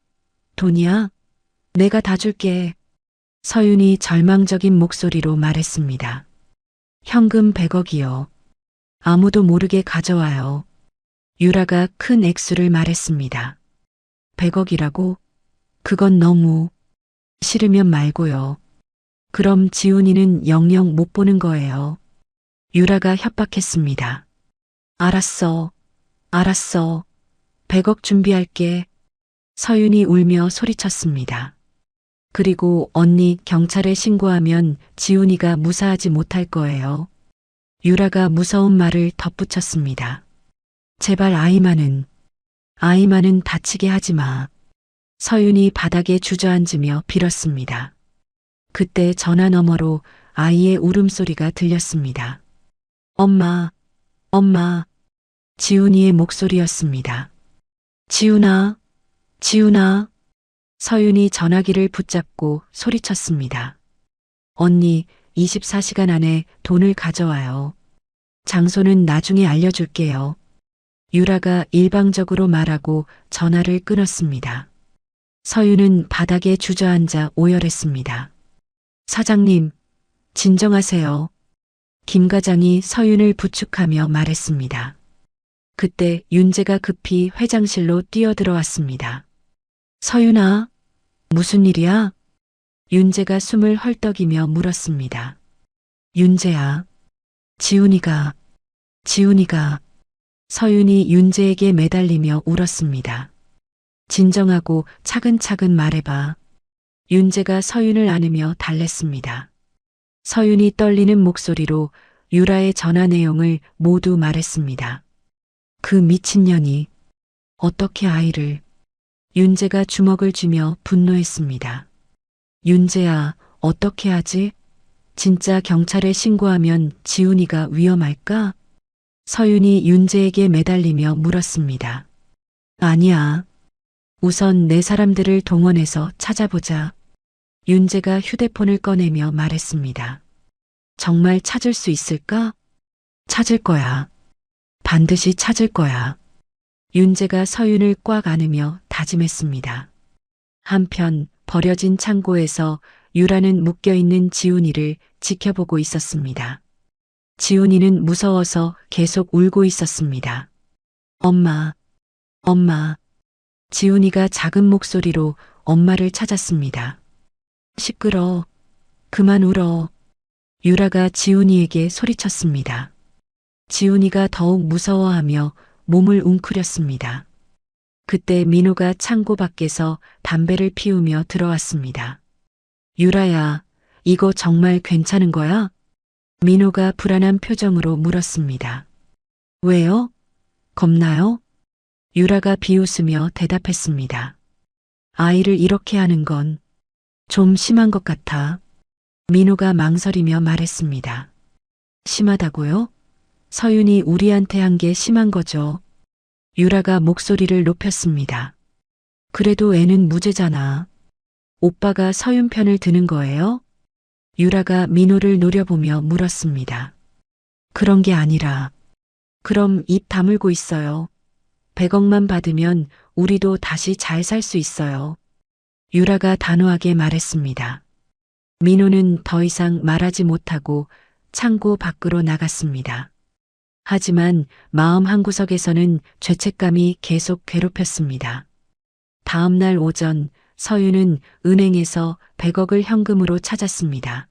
돈이야? 내가 다 줄게. 서윤이 절망적인 목소리로 말했습니다. 현금 100억이요. 아무도 모르게 가져와요. 유라가 큰 액수를 말했습니다. 100억이라고? 그건 너무. 싫으면 말고요. 그럼 지훈이는 영영 못 보는 거예요. 유라가 협박했습니다. 알았어. 알았어. 100억 준비할게. 서윤이 울며 소리쳤습니다. 그리고 언니 경찰에 신고하면 지훈이가 무사하지 못할 거예요. 유라가 무서운 말을 덧붙였습니다. 제발 아이만은 다치게 하지 마. 서윤이 바닥에 주저앉으며 빌었습니다. 그때 전화 너머로 아이의 울음소리가 들렸습니다. 엄마, 엄마. 지훈이의 목소리였습니다. 지훈아, 지훈아. 서윤이 전화기를 붙잡고 소리쳤습니다. 언니, 24시간 안에 돈을 가져와요. 장소는 나중에 알려줄게요. 유라가 일방적으로 말하고 전화를 끊었습니다. 서윤은 바닥에 주저앉아 오열했습니다. 사장님, 진정하세요. 김 과장이 서윤을 부축하며 말했습니다. 그때 윤재가 급히 회장실로 뛰어들어왔습니다. 서윤아, 무슨 일이야? 윤재가 숨을 헐떡이며 물었습니다. 윤재야, 지훈이가. 서윤이 윤재에게 매달리며 울었습니다. 진정하고 차근차근 말해봐. 윤재가 서윤을 안으며 달랬습니다. 서윤이 떨리는 목소리로 유라의 전화 내용을 모두 말했습니다. 그 미친년이 어떻게 아이를. 윤재가 주먹을 쥐며 분노했습니다. 윤재야, 어떻게 하지? 진짜 경찰에 신고하면 지훈이가 위험할까? 서윤이 윤재에게 매달리며 물었습니다. 아니야. 우선 내 사람들을 동원해서 찾아보자. 윤재가 휴대폰을 꺼내며 말했습니다. 정말 찾을 수 있을까? 찾을 거야. 반드시 찾을 거야. 윤재가 서윤을 꽉 안으며 다짐했습니다. 한편 버려진 창고에서 유라는 묶여있는 지훈이를 지켜보고 있었습니다. 지훈이는 무서워서 계속 울고 있었습니다. 엄마, 엄마. 지훈이가 작은 목소리로 엄마를 찾았습니다. 시끄러. 그만 울어. 유라가 지훈이에게 소리쳤습니다. 지훈이가 더욱 무서워하며 몸을 웅크렸습니다. 그때 민호가 창고 밖에서 담배를 피우며 들어왔습니다. 유라야, 이거 정말 괜찮은 거야? 민호가 불안한 표정으로 물었습니다. 왜요? 겁나요? 유라가 비웃으며 대답했습니다. 아이를 이렇게 하는 건 좀 심한 것 같아. 민호가 망설이며 말했습니다. 심하다고요? 서윤이 우리한테 한 게 심한 거죠. 유라가 목소리를 높였습니다. 그래도 애는 무죄잖아. 오빠가 서윤 편을 드는 거예요? 유라가 민호를 노려보며 물었습니다. 그런 게 아니라. 그럼 입 다물고 있어요. 100억만 받으면 우리도 다시 잘 살 수 있어요. 유라가 단호하게 말했습니다. 민호는 더 이상 말하지 못하고 창고 밖으로 나갔습니다. 하지만 마음 한구석에서는 죄책감이 계속 괴롭혔습니다. 다음 날 오전 서윤은 은행에서 100억을 현금으로 찾았습니다.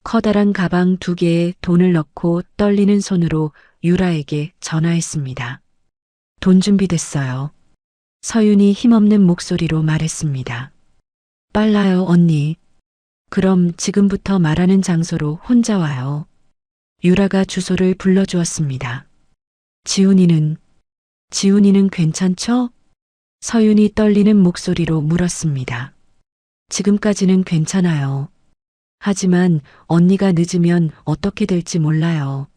커다란 가방 2개에 돈을 넣고 떨리는 손으로 유라에게 전화했습니다. 돈 준비됐어요. 서윤이 힘없는 목소리로 말했습니다. 빨라요, 언니. 그럼 지금부터 말하는 장소로 혼자 와요. 유라가 주소를 불러주었습니다. 지훈이는 괜찮죠? 서윤이 떨리는 목소리로 물었습니다. 지금까지는 괜찮아요. 하지만 언니가 늦으면 어떻게 될지 몰라요.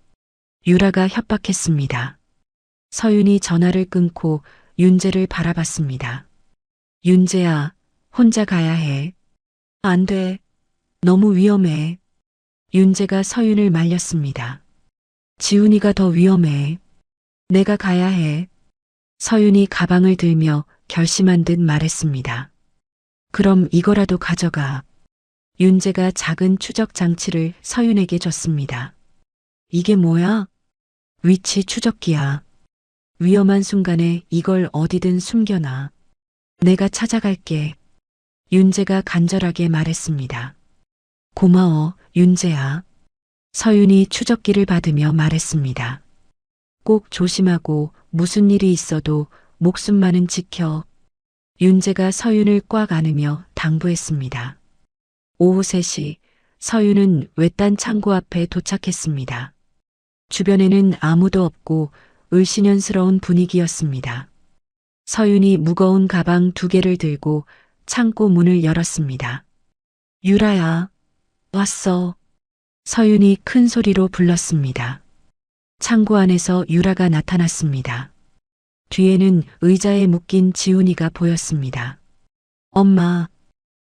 유라가 협박했습니다. 서윤이 전화를 끊고 윤재를 바라봤습니다. 윤재야, 혼자 가야 해. 안 돼. 너무 위험해. 윤재가 서윤을 말렸습니다. 지훈이가 더 위험해. 내가 가야 해. 서윤이 가방을 들며 결심한 듯 말했습니다. 그럼 이거라도 가져가. 윤재가 작은 추적 장치를 서윤에게 줬습니다. 이게 뭐야? 위치 추적기야. 위험한 순간에 이걸 어디든 숨겨놔. 내가 찾아갈게. 윤재가 간절하게 말했습니다. 고마워, 윤재야. 서윤이 추적기를 받으며 말했습니다. 꼭 조심하고 무슨 일이 있어도 목숨만은 지켜. 윤재가 서윤을 꽉 안으며 당부했습니다. 오후 3시 서윤은 외딴 창고 앞에 도착했습니다. 주변에는 아무도 없고 을씨년스러운 분위기였습니다. 서윤이 무거운 가방 2개를 들고 창고 문을 열었습니다. 유라야, 왔어. 서윤이 큰 소리로 불렀습니다. 창고 안에서 유라가 나타났습니다. 뒤에는 의자에 묶인 지훈이가 보였습니다. 엄마.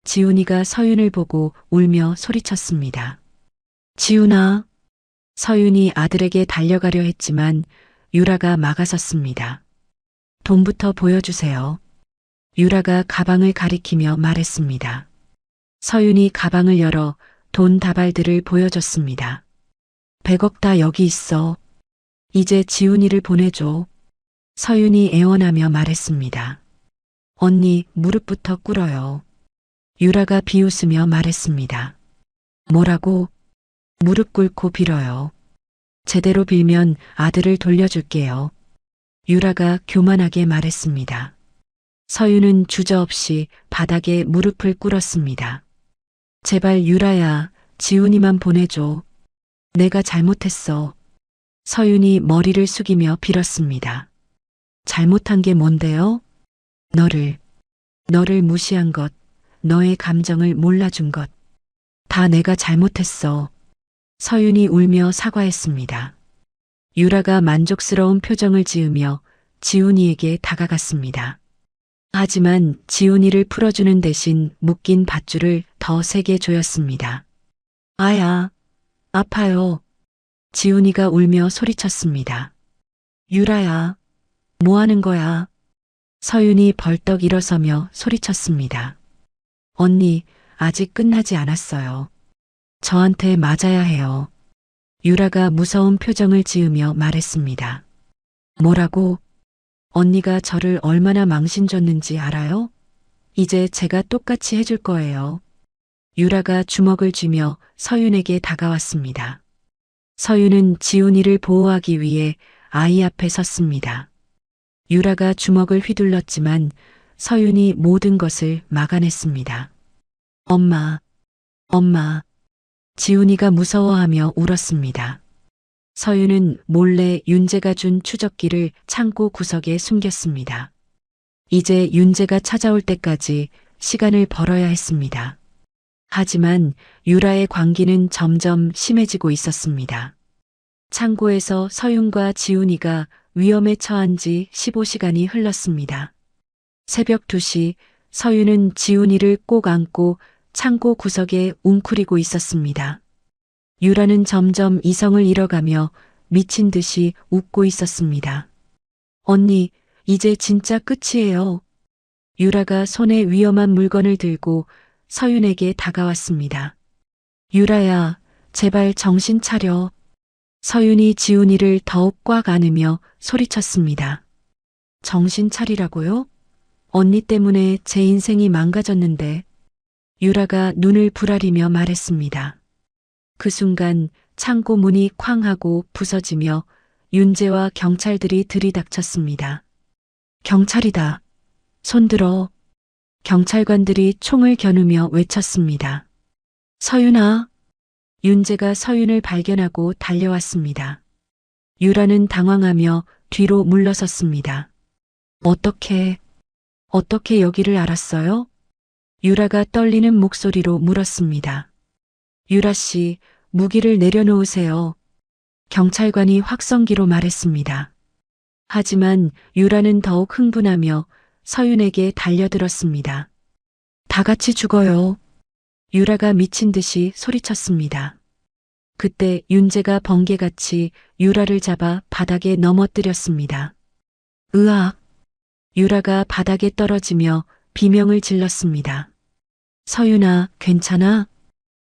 지훈이가 서윤을 보고 울며 소리쳤습니다. 지훈아. 서윤이 아들에게 달려가려 했지만 유라가 막아섰습니다. 돈부터 보여주세요. 유라가 가방을 가리키며 말했습니다. 서윤이 가방을 열어 돈 다발들을 보여줬습니다. 100억 다 여기 있어. 이제 지훈이를 보내줘. 서윤이 애원하며 말했습니다. 언니 무릎부터 꿇어요. 유라가 비웃으며 말했습니다. 뭐라고? 무릎 꿇고 빌어요. 제대로 빌면 아들을 돌려줄게요. 유라가 교만하게 말했습니다. 서윤은 주저없이 바닥에 무릎을 꿇었습니다. 제발 유라야, 지훈이만 보내줘. 내가 잘못했어. 서윤이 머리를 숙이며 빌었습니다. 잘못한 게 뭔데요? 너를 무시한 것, 너의 감정을 몰라준 것. 다 내가 잘못했어. 서윤이 울며 사과했습니다. 유라가 만족스러운 표정을 지으며 지훈이에게 다가갔습니다. 하지만 지훈이를 풀어주는 대신 묶인 밧줄을 더 세게 조였습니다. 아야, 아파요. 지훈이가 울며 소리쳤습니다. 유라야, 뭐 하는 거야? 서윤이 벌떡 일어서며 소리쳤습니다. 언니, 아직 끝나지 않았어요. 저한테 맞아야 해요. 유라가 무서운 표정을 지으며 말했습니다. 뭐라고? 언니가 저를 얼마나 망신줬는지 알아요? 이제 제가 똑같이 해줄 거예요. 유라가 주먹을 쥐며 서윤에게 다가왔습니다. 서윤은 지훈이를 보호하기 위해 아이 앞에 섰습니다. 유라가 주먹을 휘둘렀지만 서윤이 모든 것을 막아냈습니다. 엄마. 지훈이가 무서워하며 울었습니다. 서윤은 몰래 윤재가 준 추적기를 창고 구석에 숨겼습니다. 이제 윤재가 찾아올 때까지 시간을 벌어야 했습니다. 하지만 유라의 광기는 점점 심해지고 있었습니다. 창고에서 서윤과 지훈이가 위험에 처한 지 15시간이 흘렀습니다. 새벽 2시 서윤은 지훈이를 꼭 안고 창고 구석에 웅크리고 있었습니다. 유라는 점점 이성을 잃어가며 미친 듯이 웃고 있었습니다. 언니, 이제 진짜 끝이에요. 유라가 손에 위험한 물건을 들고 서윤에게 다가왔습니다. 유라야, 제발 정신 차려. 서윤이 지훈이를 더욱 꽉 안으며 소리쳤습니다. 정신 차리라고요? 언니 때문에 제 인생이 망가졌는데. 유라가 눈을 부라리며 말했습니다. 그 순간 창고 문이 쾅 하고 부서지며 윤재와 경찰들이 들이닥쳤습니다. 경찰이다. 손들어. 경찰관들이 총을 겨누며 외쳤습니다. 서윤아. 윤재가 서윤을 발견하고 달려왔습니다. 유라는 당황하며 뒤로 물러섰습니다. 어떻게 여기를 알았어요? 유라가 떨리는 목소리로 물었습니다. 유라 씨, 무기를 내려놓으세요. 경찰관이 확성기로 말했습니다. 하지만 유라는 더욱 흥분하며 서윤에게 달려들었습니다. 다 같이 죽어요. 유라가 미친 듯이 소리쳤습니다. 그때 윤재가 번개같이 유라를 잡아 바닥에 넘어뜨렸습니다. 으악! 유라가 바닥에 떨어지며 비명을 질렀습니다. 서윤아, 괜찮아?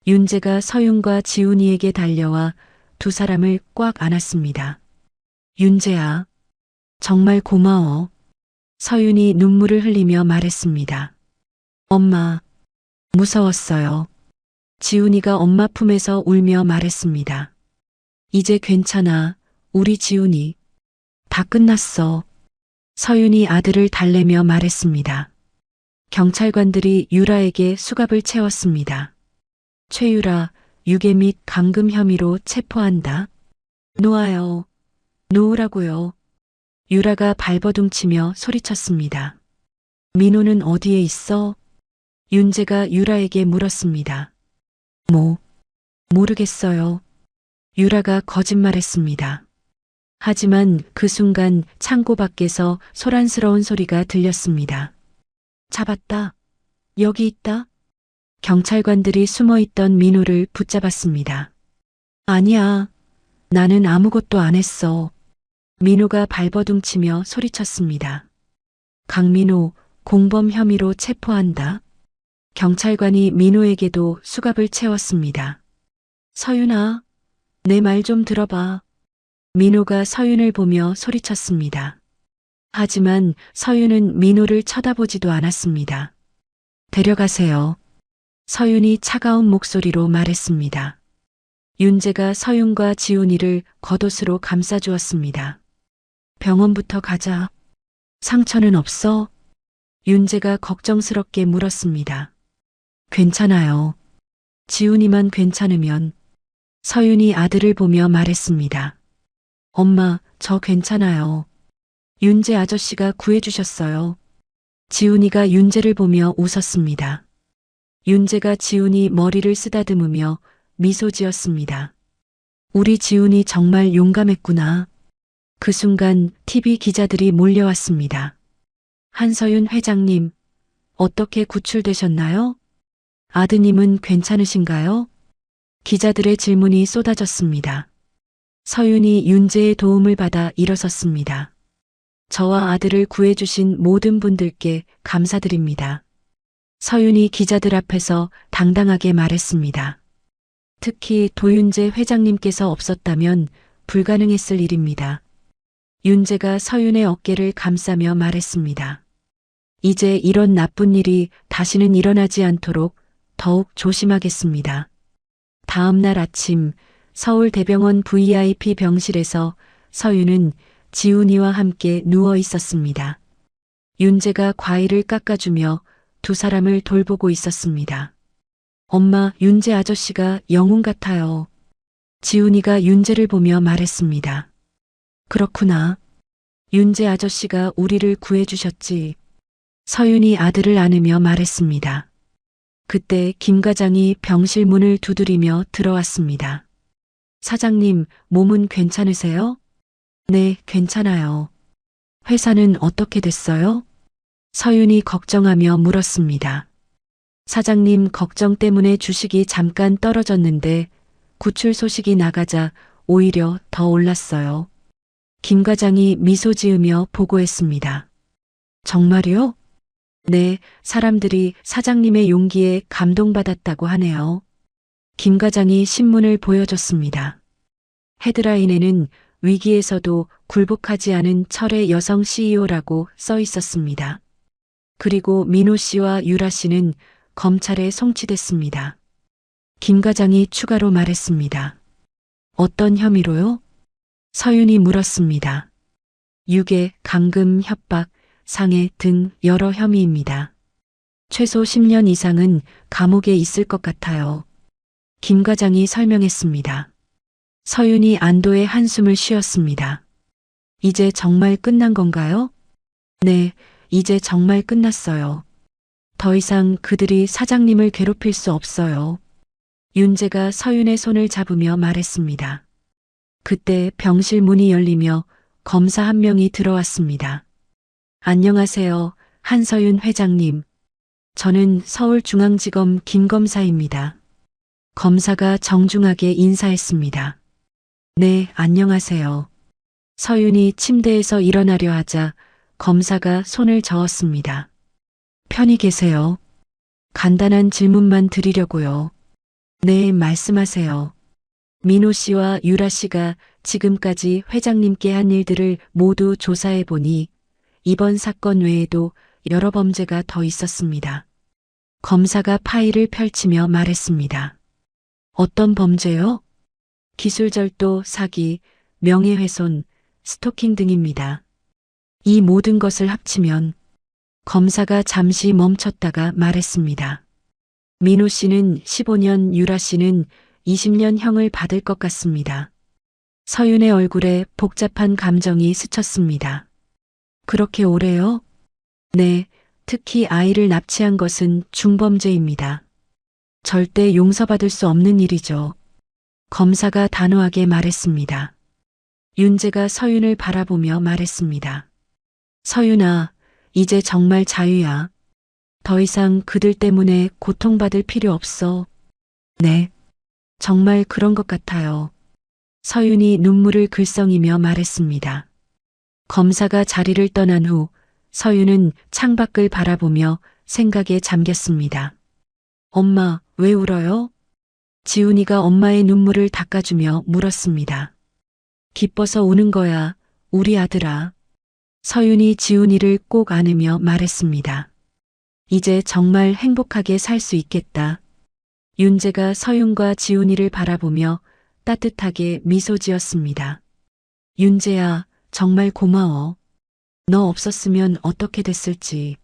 윤재가 서윤과 지훈이에게 달려와 두 사람을 꽉 안았습니다. 윤재야, 정말 고마워. 서윤이 눈물을 흘리며 말했습니다. 엄마, 무서웠어요. 지훈이가 엄마 품에서 울며 말했습니다. 이제 괜찮아, 우리 지훈이. 다 끝났어. 서윤이 아들을 달래며 말했습니다. 경찰관들이 유라에게 수갑을 채웠습니다. 최유라, 유괴 및 감금 혐의로 체포한다. 놓아요. 놓으라고요. 유라가 발버둥치며 소리쳤습니다. 민호는 어디에 있어? 윤재가 유라에게 물었습니다. 모르겠어요. 유라가 거짓말했습니다. 하지만 그 순간 창고 밖에서 소란스러운 소리가 들렸습니다. 잡았다. 여기 있다. 경찰관들이 숨어있던 민호를 붙잡았습니다. 아니야. 나는 아무것도 안 했어. 민호가 발버둥치며 소리쳤습니다. 강민호, 공범 혐의로 체포한다. 경찰관이 민호에게도 수갑을 채웠습니다. 서윤아, 내 말 좀 들어봐. 민호가 서윤을 보며 소리쳤습니다. 하지만 서윤은 민호를 쳐다보지도 않았습니다. 데려가세요. 서윤이 차가운 목소리로 말했습니다. 윤재가 서윤과 지훈이를 겉옷으로 감싸주었습니다. 병원부터 가자. 상처는 없어? 윤재가 걱정스럽게 물었습니다. 괜찮아요. 지훈이만 괜찮으면. 서윤이 아들을 보며 말했습니다. 엄마, 저 괜찮아요. 윤재 아저씨가 구해주셨어요. 지훈이가 윤재를 보며 웃었습니다. 윤재가 지훈이 머리를 쓰다듬으며 미소 지었습니다. 우리 지훈이 정말 용감했구나. 그 순간 TV 기자들이 몰려왔습니다. 한서윤 회장님, 어떻게 구출되셨나요? 아드님은 괜찮으신가요? 기자들의 질문이 쏟아졌습니다. 서윤이 윤재의 도움을 받아 일어섰습니다. 저와 아들을 구해주신 모든 분들께 감사드립니다. 서윤이 기자들 앞에서 당당하게 말했습니다. 특히 도윤재 회장님께서 없었다면 불가능했을 일입니다. 윤재가 서윤의 어깨를 감싸며 말했습니다. 이제 이런 나쁜 일이 다시는 일어나지 않도록 더욱 조심하겠습니다. 다음 날 아침 서울대병원 VIP 병실에서 서윤은 지훈이와 함께 누워 있었습니다. 윤재가 과일을 깎아주며 두 사람을 돌보고 있었습니다. 엄마, 윤재 아저씨가 영웅 같아요. 지훈이가 윤재를 보며 말했습니다. 그렇구나. 윤재 아저씨가 우리를 구해주셨지. 서윤이 아들을 안으며 말했습니다. 그때 김 과장이 병실 문을 두드리며 들어왔습니다. 사장님, 몸은 괜찮으세요? 네, 괜찮아요. 회사는 어떻게 됐어요? 서윤이 걱정하며 물었습니다. 사장님 걱정 때문에 주식이 잠깐 떨어졌는데 구출 소식이 나가자 오히려 더 올랐어요. 김 과장이 미소 지으며 보고했습니다. 정말요? 네, 사람들이 사장님의 용기에 감동받았다고 하네요. 김 과장이 신문을 보여줬습니다. 헤드라인에는 위기에서도 굴복하지 않은 철의 여성 CEO라고 써 있었습니다. 그리고 민호 씨와 유라 씨는 검찰에 송치됐습니다. 김 과장이 추가로 말했습니다. 어떤 혐의로요? 서윤이 물었습니다. 유괴, 감금, 협박, 상해 등 여러 혐의입니다. 최소 10년 이상은 감옥에 있을 것 같아요. 김 과장이 설명했습니다. 서윤이 안도의 한숨을 쉬었습니다. 이제 정말 끝난 건가요? 네, 이제 정말 끝났어요. 더 이상 그들이 사장님을 괴롭힐 수 없어요. 윤재가 서윤의 손을 잡으며 말했습니다. 그때 병실 문이 열리며 검사 한 명이 들어왔습니다. 안녕하세요, 한서윤 회장님. 저는 서울중앙지검 김 검사입니다. 검사가 정중하게 인사했습니다. 네, 안녕하세요. 서윤이 침대에서 일어나려 하자 검사가 손을 저었습니다. 편히 계세요. 간단한 질문만 드리려고요. 네, 말씀하세요. 민호 씨와 유라 씨가 지금까지 회장님께 한 일들을 모두 조사해 보니 이번 사건 외에도 여러 범죄가 더 있었습니다. 검사가 파일을 펼치며 말했습니다. 어떤 범죄요? 기술절도, 사기, 명예훼손, 스토킹 등입니다. 이 모든 것을 합치면 검사가 잠시 멈췄다가 말했습니다. 민호 씨는 15년, 유라 씨는 20년 형을 받을 것 같습니다. 서윤의 얼굴에 복잡한 감정이 스쳤습니다. 그렇게 오래요? 네, 특히 아이를 납치한 것은 중범죄입니다. 절대 용서받을 수 없는 일이죠. 검사가 단호하게 말했습니다. 윤재가 서윤을 바라보며 말했습니다. 서윤아, 이제 정말 자유야. 더 이상 그들 때문에 고통받을 필요 없어. 네, 정말 그런 것 같아요. 서윤이 눈물을 글썽이며 말했습니다. 검사가 자리를 떠난 후 서윤은 창밖을 바라보며 생각에 잠겼습니다. 엄마, 왜 울어요? 지훈이가 엄마의 눈물을 닦아주며 물었습니다. 기뻐서 우는 거야, 우리 아들아. 서윤이 지훈이를 꼭 안으며 말했습니다. 이제 정말 행복하게 살 수 있겠다. 윤재가 서윤과 지훈이를 바라보며 따뜻하게 미소 지었습니다. 윤재야, 정말 고마워. 너 없었으면 어떻게 됐을지.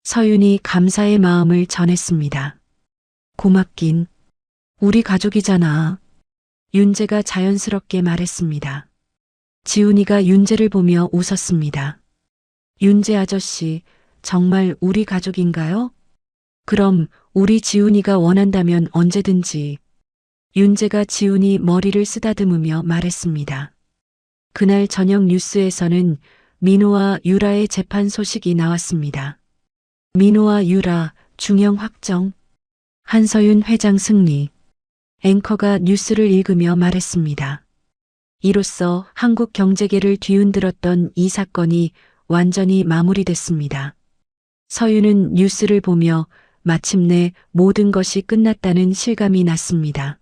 서윤이 감사의 마음을 전했습니다. 고맙긴. 우리 가족이잖아. 윤재가 자연스럽게 말했습니다. 지훈이가 윤재를 보며 웃었습니다. 윤재 아저씨, 정말 우리 가족인가요? 그럼 우리 지훈이가 원한다면 언제든지. 윤재가 지훈이 머리를 쓰다듬으며 말했습니다. 그날 저녁 뉴스에서는 민호와 유라의 재판 소식이 나왔습니다. 민호와 유라 중형 확정. 한서윤 회장 승리. 앵커가 뉴스를 읽으며 말했습니다. 이로써 한국 경제계를 뒤흔들었던 이 사건이 완전히 마무리됐습니다. 서윤은 뉴스를 보며 마침내 모든 것이 끝났다는 실감이 났습니다.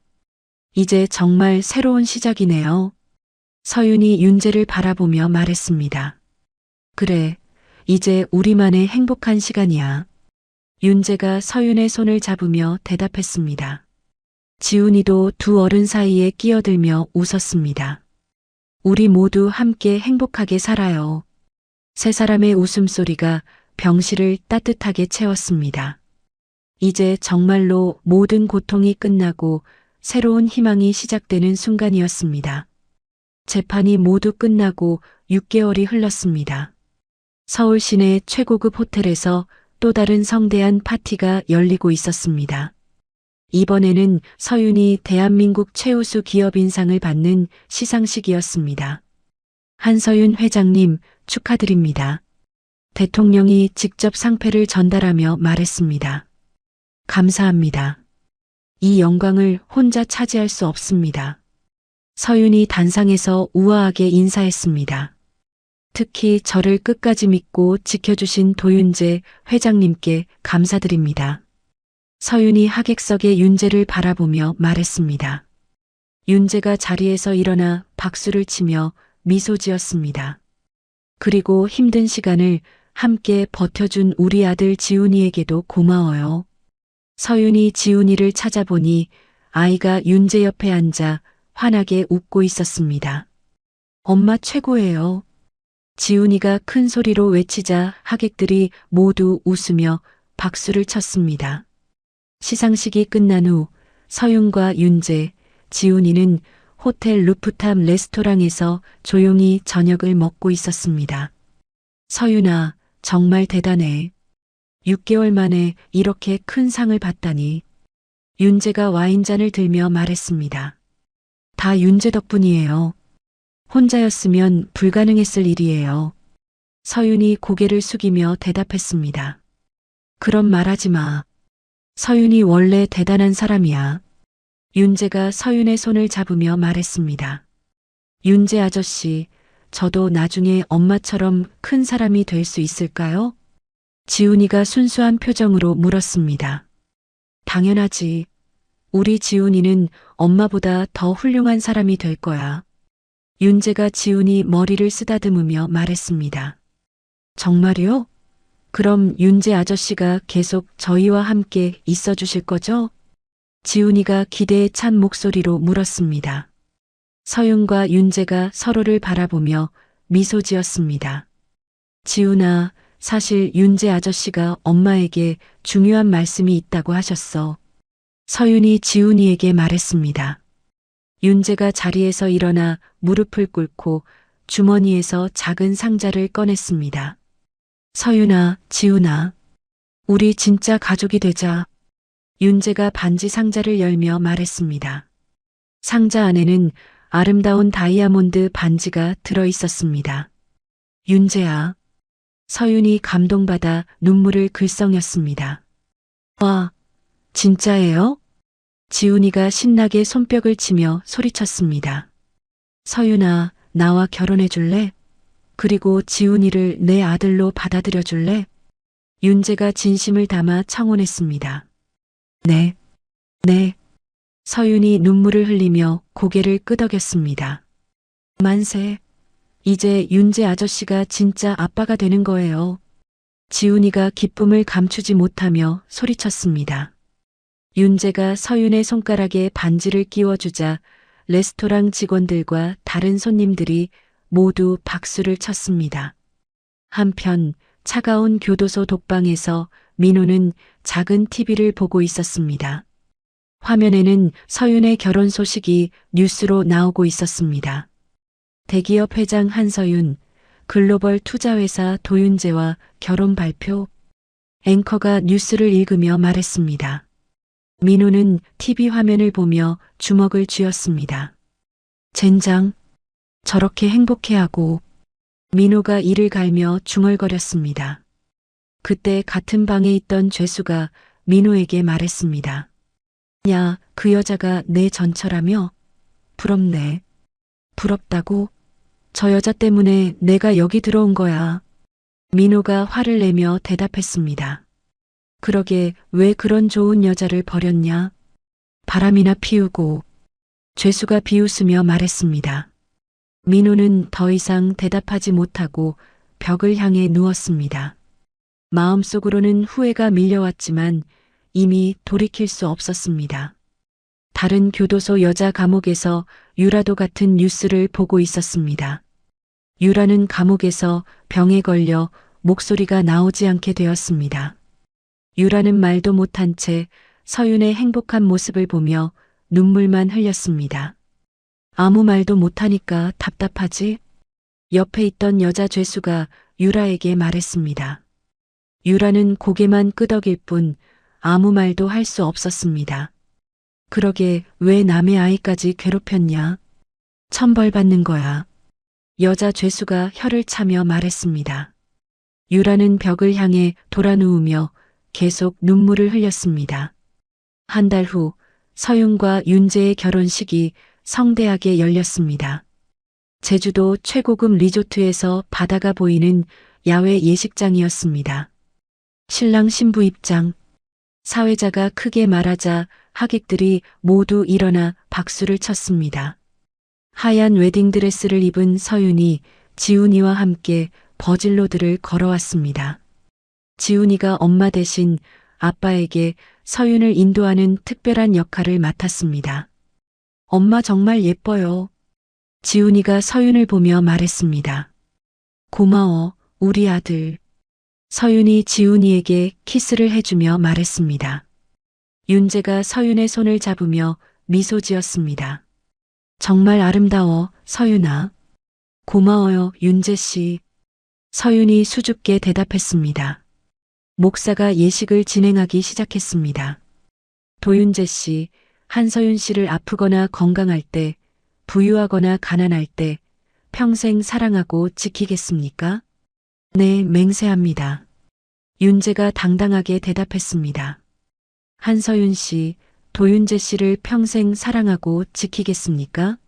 이제 정말 새로운 시작이네요. 서윤이 윤재를 바라보며 말했습니다. 그래, 이제 우리만의 행복한 시간이야. 윤재가 서윤의 손을 잡으며 대답했습니다. 지훈이도 두 어른 사이에 끼어들며 웃었습니다. 우리 모두 함께 행복하게 살아요. 세 사람의 웃음소리가 병실을 따뜻하게 채웠습니다. 이제 정말로 모든 고통이 끝나고 새로운 희망이 시작되는 순간이었습니다. 재판이 모두 끝나고 6개월이 흘렀습니다. 서울 시내 최고급 호텔에서 또 다른 성대한 파티가 열리고 있었습니다. 이번에는 서윤이 대한민국 최우수 기업인상을 받는 시상식이었습니다. 한서윤 회장님, 축하드립니다. 대통령이 직접 상패를 전달하며 말했습니다. 감사합니다. 이 영광을 혼자 차지할 수 없습니다. 서윤이 단상에서 우아하게 인사했습니다. 특히 저를 끝까지 믿고 지켜주신 도윤재 회장님께 감사드립니다. 서윤이 하객석의 윤재를 바라보며 말했습니다. 윤재가 자리에서 일어나 박수를 치며 미소 지었습니다. 그리고 힘든 시간을 함께 버텨준 우리 아들 지훈이에게도 고마워요. 서윤이 지훈이를 찾아보니 아이가 윤재 옆에 앉아 환하게 웃고 있었습니다. 엄마 최고예요. 지훈이가 큰 소리로 외치자 하객들이 모두 웃으며 박수를 쳤습니다. 시상식이 끝난 후 서윤과 윤재, 지훈이는 호텔 루프탑 레스토랑에서 조용히 저녁을 먹고 있었습니다. 서윤아, 정말 대단해. 6개월 만에 이렇게 큰 상을 받다니. 윤재가 와인잔을 들며 말했습니다. 다 윤재 덕분이에요. 혼자였으면 불가능했을 일이에요. 서윤이 고개를 숙이며 대답했습니다. 그런 말하지 마. 서윤이 원래 대단한 사람이야. 윤재가 서윤의 손을 잡으며 말했습니다. 윤재 아저씨, 저도 나중에 엄마처럼 큰 사람이 될 수 있을까요? 지훈이가 순수한 표정으로 물었습니다. 당연하지. 우리 지훈이는 엄마보다 더 훌륭한 사람이 될 거야. 윤재가 지훈이 머리를 쓰다듬으며 말했습니다. 정말요? 그럼 윤재 아저씨가 계속 저희와 함께 있어 주실 거죠? 지훈이가 기대에 찬 목소리로 물었습니다. 서윤과 윤재가 서로를 바라보며 미소 지었습니다. 지훈아, 사실 윤재 아저씨가 엄마에게 중요한 말씀이 있다고 하셨어. 서윤이 지훈이에게 말했습니다. 윤재가 자리에서 일어나 무릎을 꿇고 주머니에서 작은 상자를 꺼냈습니다. 서윤아, 지훈아, 우리 진짜 가족이 되자. 윤재가 반지 상자를 열며 말했습니다. 상자 안에는 아름다운 다이아몬드 반지가 들어 있었습니다. 윤재야. 서윤이 감동받아 눈물을 글썽였습니다. 와, 진짜예요? 지훈이가 신나게 손뼉을 치며 소리쳤습니다. 서윤아, 나와 결혼해 줄래? 그리고 지훈이를 내 아들로 받아들여 줄래? 윤재가 진심을 담아 청혼했습니다. 네, 네. 서윤이 눈물을 흘리며 고개를 끄덕였습니다. 만세. 이제 윤재 아저씨가 진짜 아빠가 되는 거예요. 지훈이가 기쁨을 감추지 못하며 소리쳤습니다. 윤재가 서윤의 손가락에 반지를 끼워주자 레스토랑 직원들과 다른 손님들이 모두 박수를 쳤습니다. 한편 차가운 교도소 독방에서 민호는 작은 TV를 보고 있었습니다. 화면에는 서윤의 결혼 소식이 뉴스로 나오고 있었습니다. 대기업 회장 한서윤, 글로벌 투자회사 도윤재와 결혼 발표. 앵커가 뉴스를 읽으며 말했습니다. 민호는 TV 화면을 보며 주먹을 쥐었습니다. 젠장, 저렇게 행복해하고. 민호가 이를 갈며 중얼거렸습니다. 그때 같은 방에 있던 죄수가 민호에게 말했습니다. 야, 그 여자가 내 전처라며? 부럽네. 부럽다고? 저 여자 때문에 내가 여기 들어온 거야. 민호가 화를 내며 대답했습니다. 그러게 왜 그런 좋은 여자를 버렸냐? 바람이나 피우고. 죄수가 비웃으며 말했습니다. 민호는 더 이상 대답하지 못하고 벽을 향해 누웠습니다. 마음속으로는 후회가 밀려왔지만 이미 돌이킬 수 없었습니다. 다른 교도소 여자 감옥에서 유라도 같은 뉴스를 보고 있었습니다. 유라는 감옥에서 병에 걸려 목소리가 나오지 않게 되었습니다. 유라는 말도 못한 채 서윤의 행복한 모습을 보며 눈물만 흘렸습니다. 아무 말도 못하니까 답답하지? 옆에 있던 여자 죄수가 유라에게 말했습니다. 유라는 고개만 끄덕일 뿐 아무 말도 할 수 없었습니다. 그러게 왜 남의 아이까지 괴롭혔냐? 천벌받는 거야. 여자 죄수가 혀를 차며 말했습니다. 유라는 벽을 향해 돌아 누우며 계속 눈물을 흘렸습니다. 한 달 후 서윤과 윤재의 결혼식이 성대하게 열렸습니다. 제주도 최고급 리조트에서 바다가 보이는 야외 예식장이었습니다. 신랑 신부 입장. 사회자가 크게 말하자 하객들이 모두 일어나 박수를 쳤습니다. 하얀 웨딩드레스를 입은 서윤이 지훈이와 함께 버질로드를 걸어왔습니다. 지훈이가 엄마 대신 아빠에게 서윤을 인도하는 특별한 역할을 맡았습니다. 엄마 정말 예뻐요. 지훈이가 서윤을 보며 말했습니다. 고마워, 우리 아들. 서윤이 지훈이에게 키스를 해주며 말했습니다. 윤재가 서윤의 손을 잡으며 미소 지었습니다. 정말 아름다워, 서윤아. 고마워요, 윤재 씨. 서윤이 수줍게 대답했습니다. 목사가 예식을 진행하기 시작했습니다. 도윤재 씨, 한서윤 씨를 아프거나 건강할 때, 부유하거나 가난할 때 평생 사랑하고 지키겠습니까? 네, 맹세합니다. 윤재가 당당하게 대답했습니다. 한서윤 씨, 도윤재 씨를 평생 사랑하고 지키겠습니까?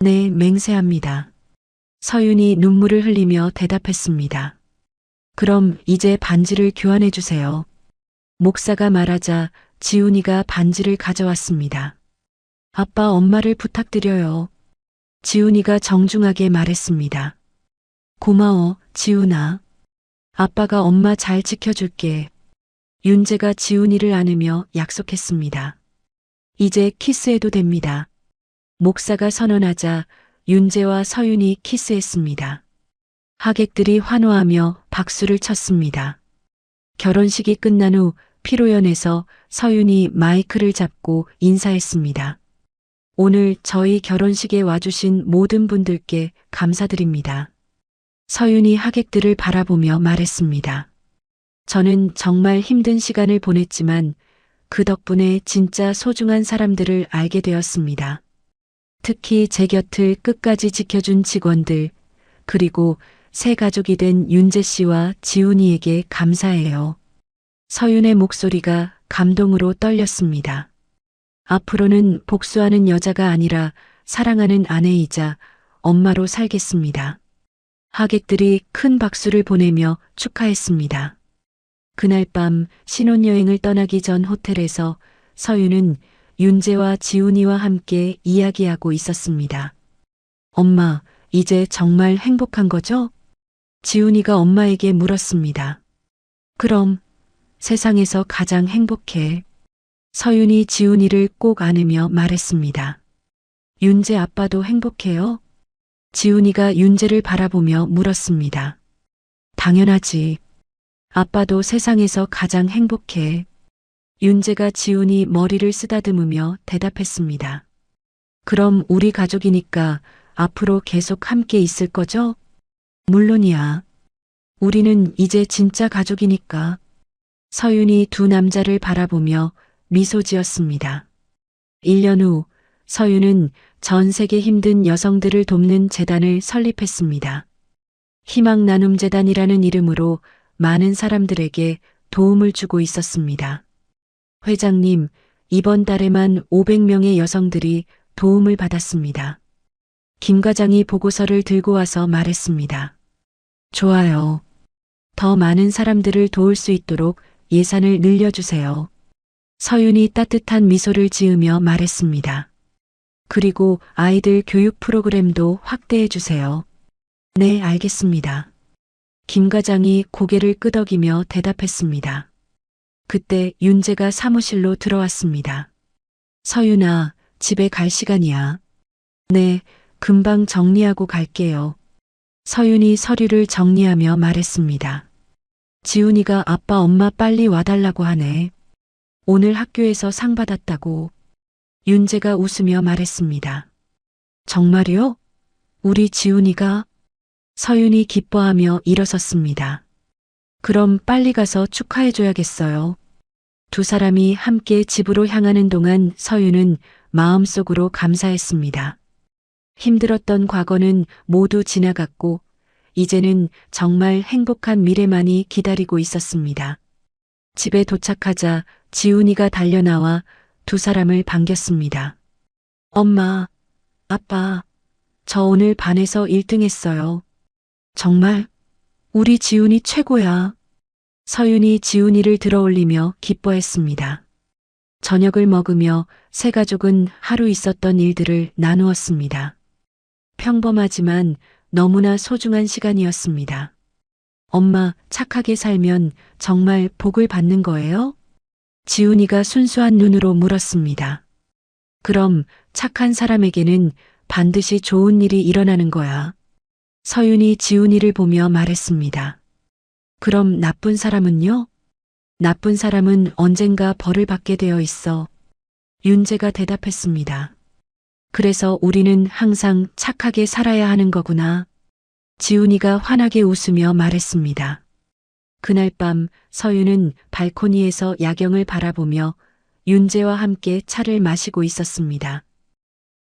네, 맹세합니다. 서윤이 눈물을 흘리며 대답했습니다. 그럼 이제 반지를 교환해 주세요. 목사가 말하자 지훈이가 반지를 가져왔습니다. 아빠, 엄마를 부탁드려요. 지훈이가 정중하게 말했습니다. 고마워, 지훈아. 아빠가 엄마 잘 지켜줄게. 윤재가 지훈이를 안으며 약속했습니다. 이제 키스해도 됩니다. 목사가 선언하자 윤재와 서윤이 키스했습니다. 하객들이 환호하며 박수를 쳤습니다. 결혼식이 끝난 후 피로연에서 서윤이 마이크를 잡고 인사했습니다. 오늘 저희 결혼식에 와주신 모든 분들께 감사드립니다. 서윤이 하객들을 바라보며 말했습니다. 저는 정말 힘든 시간을 보냈지만 그 덕분에 진짜 소중한 사람들을 알게 되었습니다. 특히 제 곁을 끝까지 지켜준 직원들, 그리고 새 가족이 된 윤재 씨와 지훈이에게 감사해요. 서윤의 목소리가 감동으로 떨렸습니다. 앞으로는 복수하는 여자가 아니라 사랑하는 아내이자 엄마로 살겠습니다. 하객들이 큰 박수를 보내며 축하했습니다. 그날 밤 신혼여행을 떠나기 전 호텔에서 서윤은 윤재와 지훈이와 함께 이야기하고 있었습니다. 엄마, 이제 정말 행복한 거죠? 지훈이가 엄마에게 물었습니다. 그럼 세상에서 가장 행복해. 서윤이 지훈이를 꼭 안으며 말했습니다. 윤재 아빠도 행복해요? 지훈이가 윤재를 바라보며 물었습니다. 당연하지. 아빠도 세상에서 가장 행복해. 윤재가 지훈이 머리를 쓰다듬으며 대답했습니다. 그럼 우리 가족이니까 앞으로 계속 함께 있을 거죠? 물론이야. 우리는 이제 진짜 가족이니까. 서윤이 두 남자를 바라보며 미소 지었습니다. 1년 후 서윤은 전 세계 힘든 여성들을 돕는 재단을 설립했습니다. 희망나눔재단이라는 이름으로 많은 사람들에게 도움을 주고 있었습니다. 회장님, 이번 달에만 500명의 여성들이 도움을 받았습니다. 김 과장이 보고서를 들고 와서 말했습니다. 좋아요. 더 많은 사람들을 도울 수 있도록 예산을 늘려주세요. 서윤이 따뜻한 미소를 지으며 말했습니다. 그리고 아이들 교육 프로그램도 확대해 주세요. 네, 알겠습니다. 김 과장이 고개를 끄덕이며 대답했습니다. 그때 윤재가 사무실로 들어왔습니다. 서윤아, 집에 갈 시간이야. 네, 금방 정리하고 갈게요. 서윤이 서류를 정리하며 말했습니다. 지훈이가 아빠 엄마 빨리 와달라고 하네. 오늘 학교에서 상 받았다고. 윤재가 웃으며 말했습니다. 정말요? 우리 지훈이가? 서윤이 기뻐하며 일어섰습니다. 그럼 빨리 가서 축하해줘야겠어요. 두 사람이 함께 집으로 향하는 동안 서윤은 마음속으로 감사했습니다. 힘들었던 과거는 모두 지나갔고 이제는 정말 행복한 미래만이 기다리고 있었습니다. 집에 도착하자 지훈이가 달려나와 두 사람을 반겼습니다. 엄마, 아빠, 저 오늘 반에서 1등 했어요. 정말? 우리 지훈이 최고야. 서윤이 지훈이를 들어올리며 기뻐했습니다. 저녁을 먹으며 세 가족은 하루 있었던 일들을 나누었습니다. 평범하지만 너무나 소중한 시간이었습니다. 엄마, 착하게 살면 정말 복을 받는 거예요? 지훈이가 순수한 눈으로 물었습니다. 그럼 착한 사람에게는 반드시 좋은 일이 일어나는 거야. 서윤이 지훈이를 보며 말했습니다. 그럼 나쁜 사람은요? 나쁜 사람은 언젠가 벌을 받게 되어 있어. 윤재가 대답했습니다. 그래서 우리는 항상 착하게 살아야 하는 거구나. 지훈이가 환하게 웃으며 말했습니다. 그날 밤 서윤은 발코니에서 야경을 바라보며 윤재와 함께 차를 마시고 있었습니다.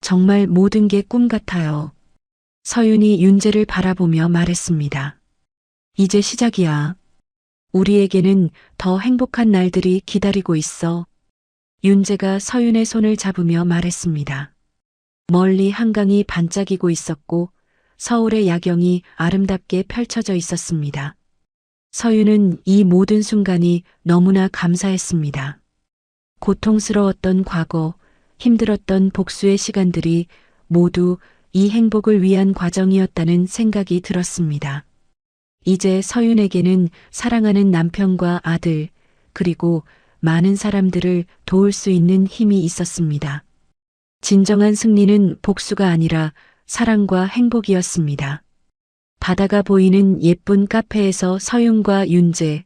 정말 모든 게 꿈 같아요. 서윤이 윤재를 바라보며 말했습니다. 이제 시작이야. 우리에게는 더 행복한 날들이 기다리고 있어. 윤재가 서윤의 손을 잡으며 말했습니다. 멀리 한강이 반짝이고 있었고 서울의 야경이 아름답게 펼쳐져 있었습니다. 서윤은 이 모든 순간이 너무나 감사했습니다. 고통스러웠던 과거, 힘들었던 복수의 시간들이 모두 이 행복을 위한 과정이었다는 생각이 들었습니다. 이제 서윤에게는 사랑하는 남편과 아들, 그리고 많은 사람들을 도울 수 있는 힘이 있었습니다. 진정한 승리는 복수가 아니라 사랑과 행복이었습니다. 바다가 보이는 예쁜 카페에서 서윤과 윤재,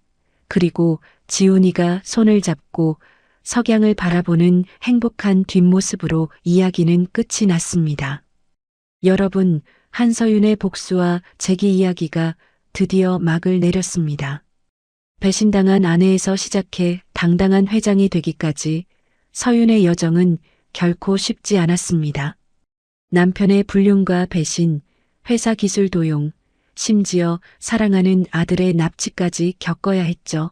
그리고 지훈이가 손을 잡고 석양을 바라보는 행복한 뒷모습으로 이야기는 끝이 났습니다. 여러분, 한서윤의 복수와 재기 이야기가 드디어 막을 내렸습니다. 배신당한 아내에서 시작해 당당한 회장이 되기까지 서윤의 여정은 결코 쉽지 않았습니다. 남편의 불륜과 배신, 회사 기술 도용, 심지어 사랑하는 아들의 납치까지 겪어야 했죠.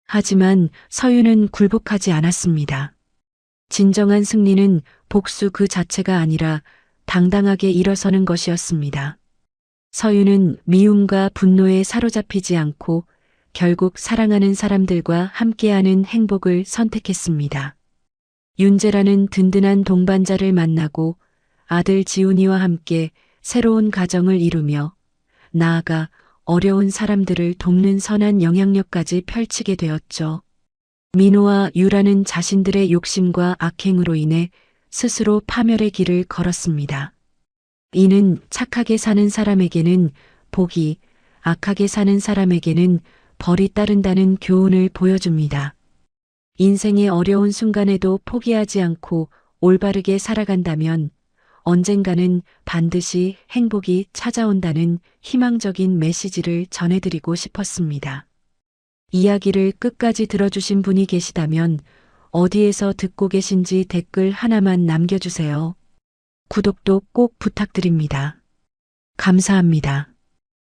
하지만 서윤은 굴복하지 않았습니다. 진정한 승리는 복수 그 자체가 아니라 당당하게 일어서는 것이었습니다. 서윤은 미움과 분노에 사로잡히지 않고 결국 사랑하는 사람들과 함께하는 행복을 선택했습니다. 윤재라는 든든한 동반자를 만나고 아들 지훈이와 함께 새로운 가정을 이루며 나아가 어려운 사람들을 돕는 선한 영향력까지 펼치게 되었죠. 민호와 유라는 자신들의 욕심과 악행으로 인해 스스로 파멸의 길을 걸었습니다. 이는 착하게 사는 사람에게는 복이, 악하게 사는 사람에게는 벌이 따른다는 교훈을 보여줍니다. 인생의 어려운 순간에도 포기하지 않고 올바르게 살아간다면 언젠가는 반드시 행복이 찾아온다는 희망적인 메시지를 전해드리고 싶었습니다. 이야기를 끝까지 들어주신 분이 계시다면 어디에서 듣고 계신지 댓글 하나만 남겨주세요. 구독도 꼭 부탁드립니다. 감사합니다.